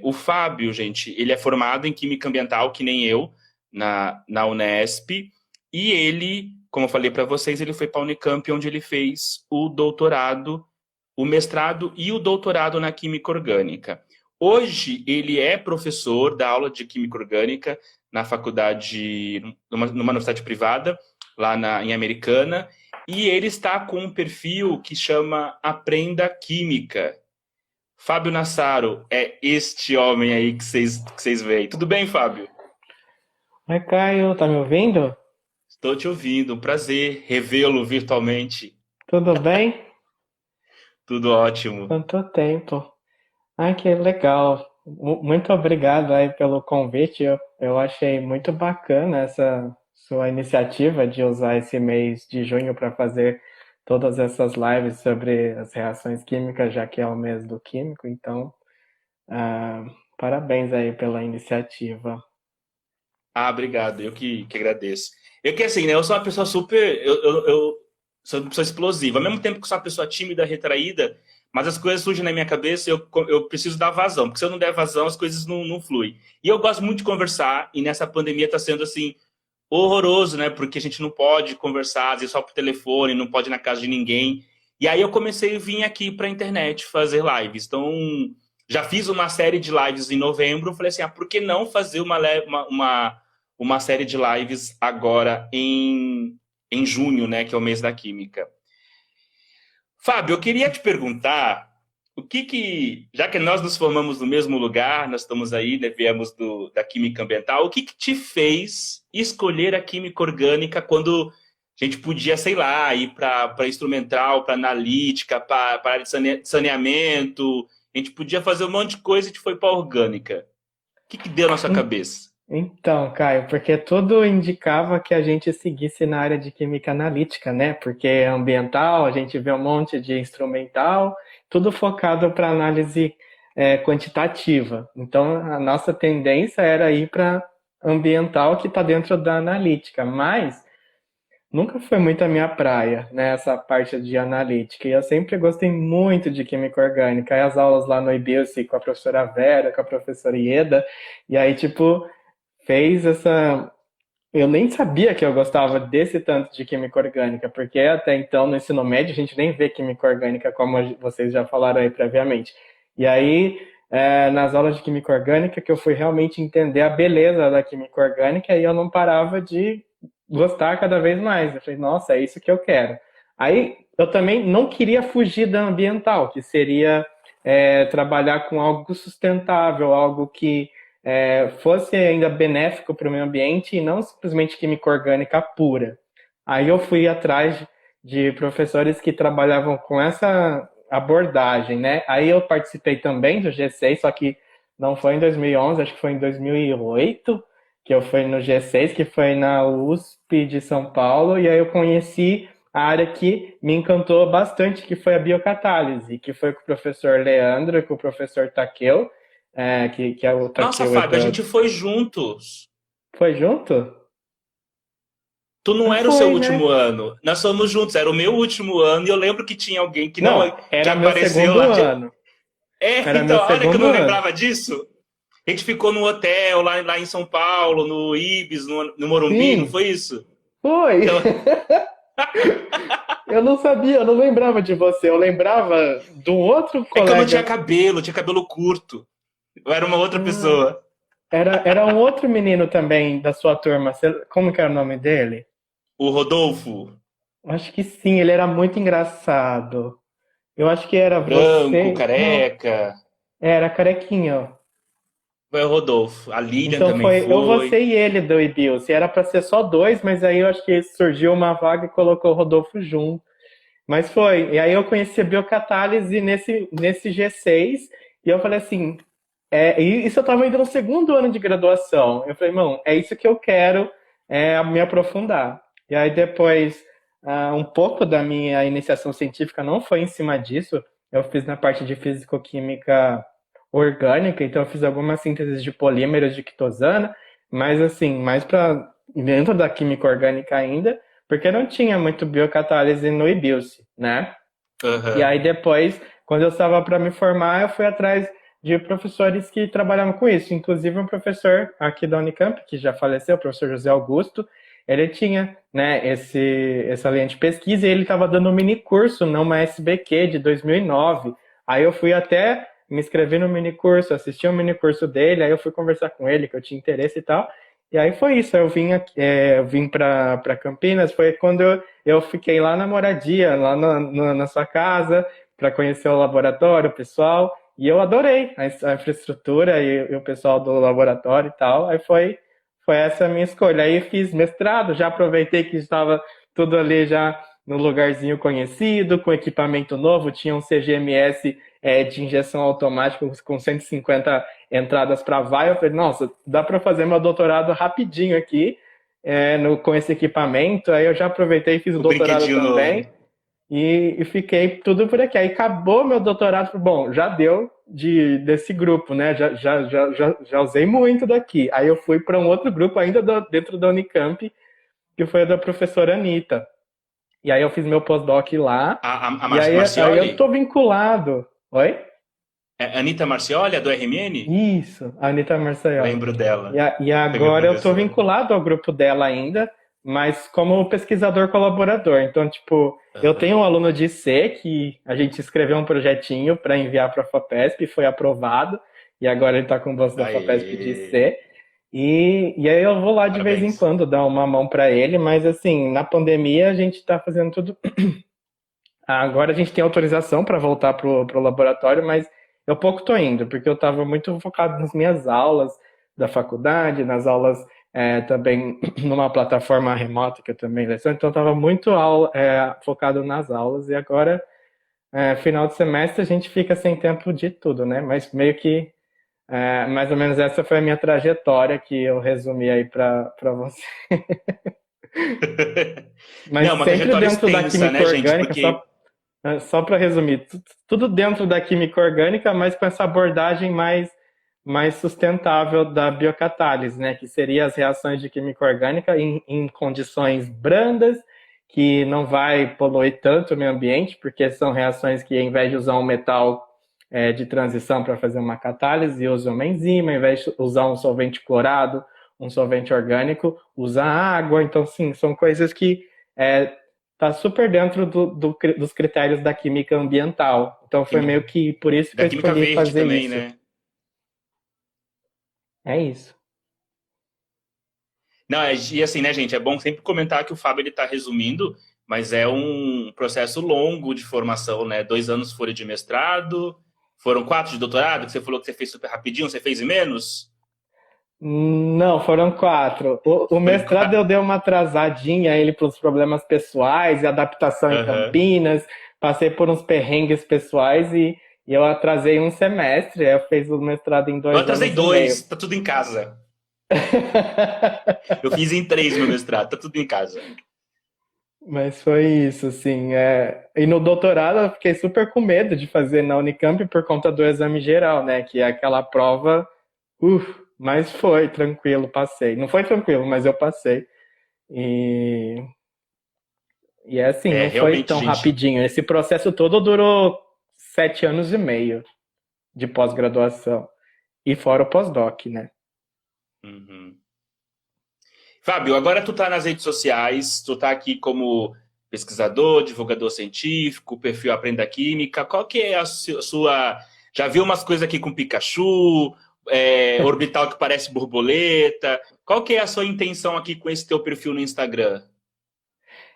O Fábio, gente, ele é formado em Química Ambiental, que nem eu, na Unesp. E ele, como eu falei para vocês, ele foi para a Unicamp, onde ele fez o doutorado, o mestrado e o doutorado na Química Orgânica. Hoje, ele é professor da aula de Química Orgânica na faculdade, numa universidade privada, lá em Americana, e ele está com um perfil que chama Aprenda Química. Fábio Nassaro é este homem aí que vocês veem. Tudo bem, Fábio? Oi, Caio, tá me ouvindo? Estou te ouvindo. Um prazer revê-lo virtualmente. Tudo bem? Tudo ótimo. Quanto tempo? Ai, que legal. Muito obrigado aí pelo convite. Eu achei muito bacana essa sua iniciativa de usar esse mês de junho para fazer todas essas lives sobre as reações químicas, já que é o mês do químico. Então, ah, parabéns aí pela iniciativa. Ah, obrigado. Eu que agradeço. Eu que assim, né? Eu sou uma pessoa super. Eu sou uma pessoa explosiva. Ao mesmo tempo que sou uma pessoa tímida, retraída, mas as coisas surgem na minha cabeça e eu preciso dar vazão, porque se eu não der vazão, as coisas não fluem. E eu gosto muito de conversar, e nessa pandemia está sendo assim, horroroso, né? Porque a gente não pode conversar, às vezes só por telefone, não pode ir na casa de ninguém. E aí eu comecei a vir aqui para a internet fazer lives. Então, já fiz uma série de lives em novembro. Falei assim, por que não fazer uma série de lives agora em junho, né? Que é o mês da Química. Fábio, eu queria te perguntar já que nós nos formamos no mesmo lugar, nós estamos aí, né, viemos da química ambiental, o que te fez escolher a química orgânica quando a gente podia, sei lá, ir para instrumental, para analítica, para área de saneamento, a gente podia fazer um monte de coisa e a gente foi para orgânica. O que deu na sua cabeça? Então, Caio, porque tudo indicava que a gente seguisse na área de química analítica, né? Porque é ambiental, a gente vê um monte de instrumental, tudo focado para análise quantitativa. Então, a nossa tendência era ir para ambiental, que está dentro da analítica, mas nunca foi muito a minha praia, né? Essa parte de analítica. E eu sempre gostei muito de química orgânica. Aí as aulas lá no IBILSE com a professora Vera, com a professora Ieda, e aí, tipo, fez Eu nem sabia que eu gostava desse tanto de química orgânica, porque até então no ensino médio a gente nem vê química orgânica, como vocês já falaram aí previamente. E aí, nas aulas de química orgânica, que eu fui realmente entender a beleza da química orgânica, e eu não parava de gostar cada vez mais. Eu falei, nossa, é isso que eu quero. Aí eu também não queria fugir da ambiental, que seria trabalhar com algo sustentável, algo que fosse ainda benéfico para o meio ambiente e não simplesmente química orgânica pura. Aí eu fui atrás de professores que trabalhavam com essa abordagem, né? Aí eu participei também do G6, só que não foi em 2011, acho que foi em 2008, que eu fui no G6, que foi na USP de São Paulo, e aí eu conheci a área que me encantou bastante, que foi a biocatálise, que foi com o professor Leandro e com o professor Takeo, que é o Nossa, Takeo Fábio, a gente foi juntos. Foi junto? Tu não Ah, era o seu foi, último né? ano. Nós fomos juntos, era o meu último ano, e eu lembro que tinha alguém que não Não, que era meu apareceu segundo lá. ano. Era Então, meu olha que eu segundo não ano. lembrava disso. A gente ficou no hotel lá em São Paulo, no Ibis, no Morumbi, não Sim, foi isso? foi. Então, Eu não sabia, eu não lembrava de você. Eu lembrava de um outro é que eu não colega. tinha cabelo curto. Eu era uma outra Ah, pessoa. era um outro menino também da sua turma. Como que era o nome dele? O Rodolfo, Acho que sim, ele era muito engraçado. Eu acho que era branco, você. Não, careca. era carequinho. Foi o Rodolfo. A Lilian Então também foi eu, foi. você e ele do Ibius. Era para ser só dois, mas aí eu acho que surgiu uma vaga e colocou o Rodolfo junto. Mas foi. E aí eu conheci a biocatálise nesse G6 e eu falei assim, e isso eu estava ainda no segundo ano de graduação. Eu falei, irmão, é isso que eu quero me aprofundar. E aí depois, um pouco da minha iniciação científica não foi em cima disso. Eu fiz na parte de físico-química orgânica, então eu fiz algumas sínteses de polímeros de quitosana, mas assim, mais para dentro da química orgânica ainda, porque não tinha muito biocatálise no IBILSE, né? E Aham. aí depois, quando eu estava para me formar, eu fui atrás de professores que trabalhavam com isso, inclusive um professor aqui da Unicamp, que já faleceu, o professor José Augusto, ele tinha, né, essa linha de pesquisa e ele estava dando um mini curso numa SBQ de 2009. Aí eu fui até me inscrever no mini curso, assisti um mini curso dele, aí eu fui conversar com ele, que eu tinha interesse e tal. E aí foi isso, eu vim para Campinas, foi quando eu fiquei lá na moradia, lá na sua casa, para conhecer o laboratório, o pessoal, e eu adorei a infraestrutura e o pessoal do laboratório e tal. Aí foi essa a minha escolha. Aí fiz mestrado, já aproveitei que estava tudo ali já no lugarzinho conhecido, com equipamento novo, tinha um CGMS de injeção automática com 150 entradas para vai. Eu falei, nossa, dá para fazer meu doutorado rapidinho aqui com esse equipamento. Aí eu já aproveitei e fiz o O doutorado brinquedinho também. novo. E fiquei tudo por aqui. Aí acabou meu doutorado, bom, já deu desse grupo, né? Já usei muito daqui. Aí eu fui para um outro grupo ainda dentro da Unicamp, que foi a da professora Anitta. E aí eu fiz meu pós-doc lá, A e aí eu Marcioli? tô vinculado. Oi? É Anitta Marcioli, a do RMN? Isso, a Anitta Marçaioli. Lembro dela. E Foi minha agora eu tô professora. vinculado ao grupo dela ainda, mas como pesquisador colaborador. Então, tipo, eu Aham. tenho um aluno de IC que a gente escreveu um projetinho para enviar para a FAPESP, foi aprovado, e agora ele está com o bolsa da FAPESP de Aê. IC. E aí eu vou lá de vez em Parabéns. quando dar uma mão para ele, mas assim, na pandemia a gente está fazendo tudo. Agora a gente tem autorização para voltar pro laboratório, mas eu pouco estou indo, porque eu estava muito focado nas minhas aulas da faculdade, nas aulas também numa plataforma remota que eu também leciono, então eu estava muito focado nas aulas, e agora, final de semestre, a gente fica sem tempo de tudo, né? Mas meio que, mais ou menos essa foi a minha trajetória que eu resumi aí para você. Mas Não, uma sempre trajetória dentro da extensa, química né, gente? orgânica, Porque só para resumir, tudo dentro da química orgânica, mas com essa abordagem mais sustentável da biocatálise, né? Que seria as reações de química orgânica em condições brandas, que não vai poluir tanto o meio ambiente, porque são reações que, ao invés de usar um metal de transição para fazer uma catálise, usa uma enzima, ao invés de usar um solvente clorado, um solvente orgânico, usa água, então sim, são coisas que tá super dentro dos critérios da química ambiental. Então foi meio que por isso que Da eu química escolhi verde fazer também, isso. né? É isso. Não, e assim, né, gente, é bom sempre comentar que o Fábio ele tá resumindo, mas é um processo longo de formação, né? 2 anos foram de mestrado, foram 4 de doutorado, que você falou que você fez super rapidinho, você fez em menos? Não, foram 4. O Foram mestrado eu 4. dei uma atrasadinha ele pelos problemas pessoais e adaptação em Aham. Campinas. Passei por uns perrengues pessoais e eu atrasei um semestre. Eu fiz o mestrado em Eu dois atrasei anos e meio. 2, tá tudo em casa. Eu fiz em 3 meu mestrado, tá tudo em casa. Mas foi isso, assim. E no doutorado eu fiquei super com medo de fazer na Unicamp por conta do exame geral, né? Que é aquela prova. Mas foi tranquilo, passei. Não foi tranquilo, mas eu passei. E, e é assim, É, não foi realmente, tão gente. rapidinho. Esse processo todo durou 7 anos e meio de pós-graduação. E fora o pós-doc, né? Uhum. Fábio, agora tu tá nas redes sociais, tu tá aqui como pesquisador, divulgador científico, perfil Aprenda Química. Qual que é a sua... Já viu umas coisas aqui com Pikachu, orbital que parece borboleta? Qual que é a sua intenção aqui com esse teu perfil no Instagram?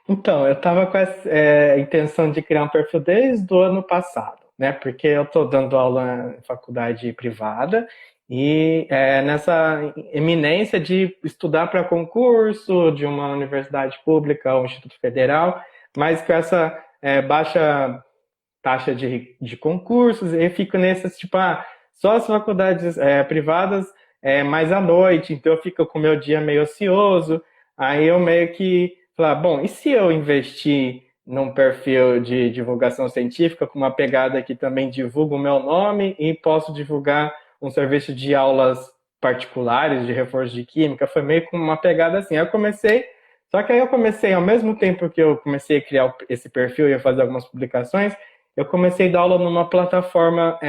Então, eu estava com essa intenção de criar um perfil desde o ano passado, né? Porque eu estou dando aula em faculdade privada e nessa eminência de estudar para concurso de uma universidade pública ou Instituto Federal, mas com essa baixa taxa de concursos, e fico nessas, tipo, só as faculdades privadas mais à noite, então eu fico com o meu dia meio ocioso, aí eu meio que falar, bom, e se eu investir num perfil de divulgação científica com uma pegada que também divulga o meu nome e posso divulgar um serviço de aulas particulares de reforço de química, foi meio com uma pegada assim. Aí eu comecei, só que aí eu comecei, ao mesmo tempo que eu comecei a criar esse perfil e a fazer algumas publicações, eu comecei a dar aula numa plataforma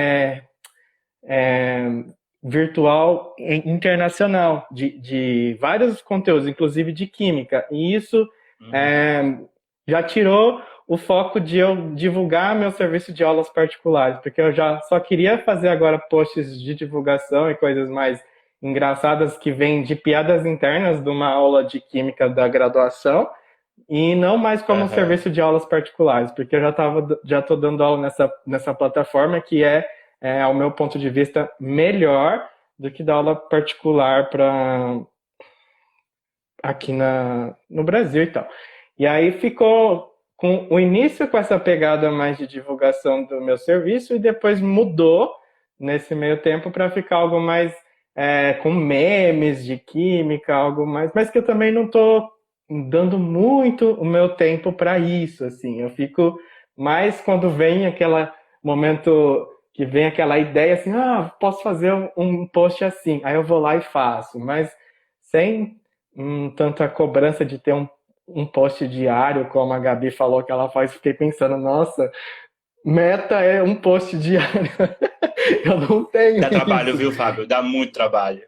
virtual internacional de vários conteúdos, inclusive de química. E isso Uhum. já tirou o foco de eu divulgar meu serviço de aulas particulares, porque eu já só queria fazer agora posts de divulgação e coisas mais engraçadas que vêm de piadas internas de uma aula de química da graduação, e não mais como Aham. serviço de aulas particulares, porque eu já estou dando aula nessa plataforma que ao meu ponto de vista, melhor do que dar aula particular para aqui no Brasil e tal. E aí ficou com o início com essa pegada mais de divulgação do meu serviço e depois mudou nesse meio tempo para ficar algo mais com memes de química, algo mais, mas que eu também não estou dando muito o meu tempo para isso, assim. Eu fico mais quando vem aquele momento que vem aquela ideia assim, posso fazer um post assim, aí eu vou lá e faço, mas sem tanta cobrança de ter um post diário, como a Gabi falou que ela faz, fiquei pensando, nossa, meta é um post diário. Eu não tenho Dá trabalho, isso. viu, Fábio? Dá muito trabalho.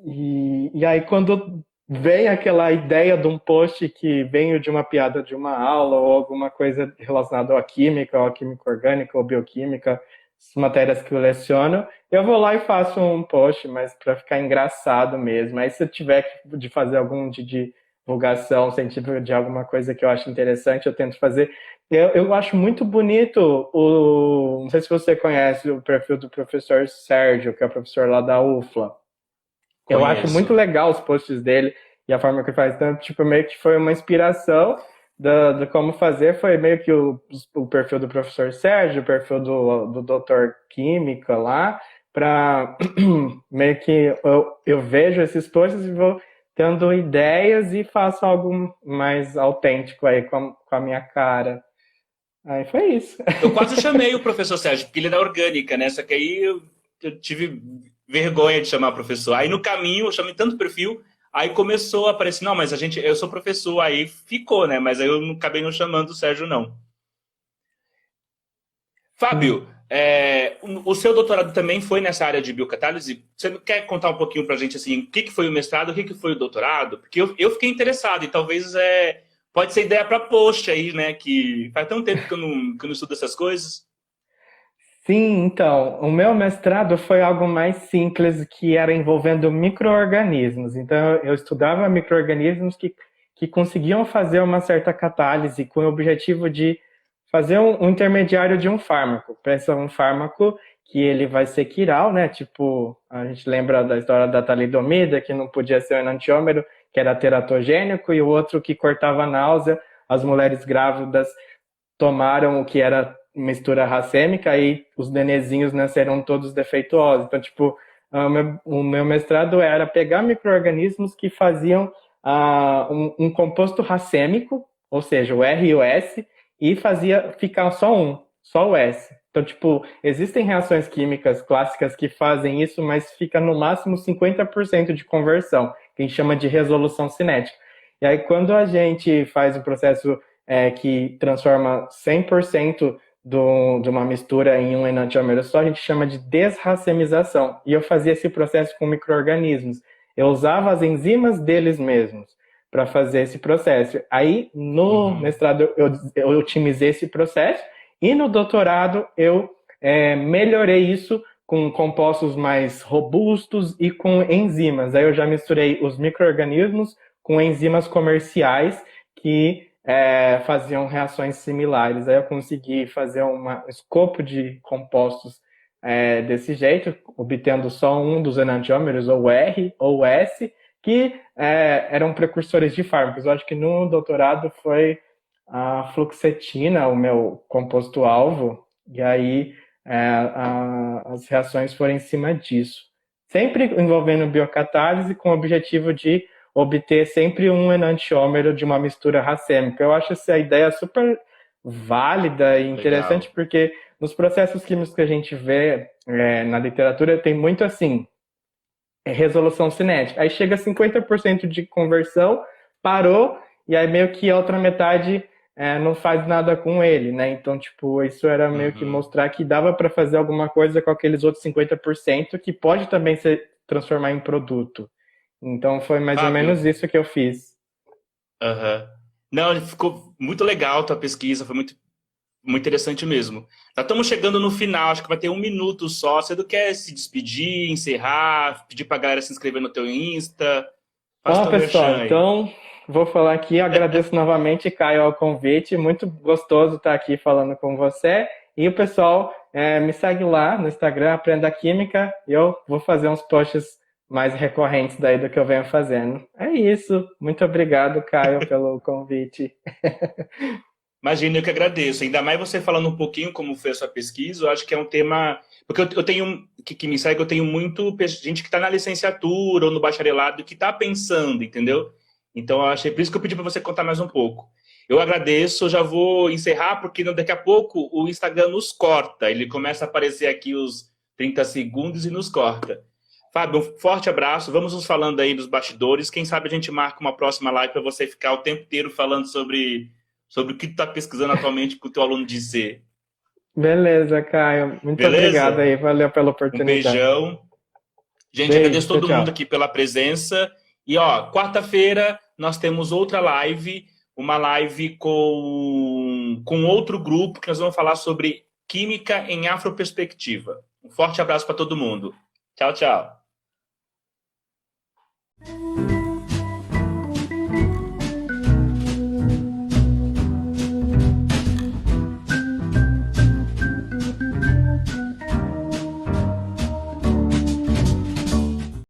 E aí, quando vem aquela ideia de um post que veio de uma piada de uma aula ou alguma coisa relacionada à química, ou à química orgânica, ou bioquímica, as matérias que eu leciono, eu vou lá e faço um post, mas para ficar engraçado mesmo. Aí, se eu tiver de fazer algum de divulgação científica de alguma coisa que eu acho interessante, eu tento fazer. Eu acho muito bonito não sei se você conhece o perfil do professor Sérgio, que é o professor lá da UFLA. Eu acho muito Conheço. legal os posts dele e a forma que ele faz. Então, tipo, meio que foi uma inspiração de como fazer. Foi meio que o perfil do professor Sérgio, o perfil do doutor Química lá, para meio que eu vejo esses posts e vou tendo ideias e faço algo mais autêntico aí com a minha cara. Aí foi isso. Eu quase chamei o professor Sérgio, porque ele é da orgânica, né? Só que aí eu tive vergonha de chamar o professor. Aí no caminho eu chamei tanto perfil, aí começou a aparecer, não, mas eu sou professor, aí ficou, né? Mas aí eu acabei não chamando o Sérgio, não. Fábio, O seu doutorado também foi nessa área de biocatálise? Você quer contar um pouquinho pra gente, assim, o que foi o mestrado, o que foi o doutorado? Porque eu fiquei interessado e talvez pode ser ideia para post aí, né? Que faz tão tempo que eu não estudo essas coisas. Sim, então, o meu mestrado foi algo mais simples, que era envolvendo micro-organismos. Então, eu estudava micro-organismos que conseguiam fazer uma certa catálise com o objetivo de fazer um intermediário de um fármaco. Pensa um fármaco que ele vai ser quiral, né? Tipo, a gente lembra da história da talidomida, que não podia ser um enantiômero, que era teratogênico, e o outro que cortava a náusea. As mulheres grávidas tomaram o que era mistura racêmica e os nenezinhos nasceram todos defeituosos. Então, tipo, o meu mestrado era pegar micro-organismos que faziam um composto racêmico, ou seja, o R e o S, e fazia ficar só o S. Então, tipo, existem reações químicas clássicas que fazem isso, mas fica no máximo 50% de conversão, que a gente chama de resolução cinética. E aí, quando a gente faz o processo que transforma 100% de uma mistura em um enantiômero só, a gente chama de desracemização. E eu fazia esse processo com micro-organismos. Eu usava as enzimas deles mesmos para fazer esse processo. Aí, no mestrado, eu otimizei esse processo, e no doutorado, eu melhorei isso com compostos mais robustos e com enzimas. Aí eu já misturei os micro-organismos com enzimas comerciais que faziam reações similares. Aí eu consegui fazer um escopo de compostos desse jeito, obtendo só um dos enantiômeros, ou R ou S, que eram precursores de fármacos. Eu acho que no doutorado foi a fluoxetina, o meu composto-alvo, e aí as reações foram em cima disso. Sempre envolvendo biocatálise com o objetivo de obter sempre um enantiômero de uma mistura racêmica. Eu acho essa ideia super válida e interessante. Legal. Porque nos processos químicos que a gente vê na literatura tem muito assim, resolução cinética. Aí chega a 50% de conversão, parou, e aí meio que a outra metade não faz nada com ele, né? Então, tipo, isso era meio que mostrar que dava para fazer alguma coisa com aqueles outros 50% que pode também se transformar em produto. Então foi mais ou menos isso que eu fiz. Não, ficou muito legal a tua pesquisa, foi muito, muito interessante mesmo. Já estamos chegando no final, acho que vai ter 1 minuto só. Você não quer se despedir, encerrar, pedir pra galera se inscrever no teu Insta? Ó, pessoal, então vou falar aqui, agradeço novamente, Caio, ao convite, muito gostoso estar aqui falando com você. E o pessoal, me segue lá no Instagram, Aprenda Química, e eu vou fazer uns posts mais recorrentes daí do que eu venho fazendo. É isso. Muito obrigado, Caio, pelo convite. Imagina, eu que agradeço. Ainda mais você falando um pouquinho como foi a sua pesquisa, eu acho que é um tema... Porque eu tenho, que me segue, eu tenho muito gente que está na licenciatura ou no bacharelado que está pensando, entendeu? Então, eu achei por isso que eu pedi para você contar mais um pouco. Eu agradeço, eu já vou encerrar, porque daqui a pouco o Instagram nos corta. Ele começa a aparecer aqui os 30 segundos e nos corta. Fábio, um forte abraço. Vamos nos falando aí nos bastidores. Quem sabe a gente marca uma próxima live para você ficar o tempo inteiro falando sobre o que tu está pesquisando atualmente com o teu aluno de C. Beleza, Caio. Muito obrigado aí. Valeu pela oportunidade. Um beijão. Gente, agradeço todo mundo aqui pela presença. E, ó, quarta-feira nós temos outra live, uma live com outro grupo, que nós vamos falar sobre química em afroperspectiva. Um forte abraço para todo mundo. Tchau, tchau.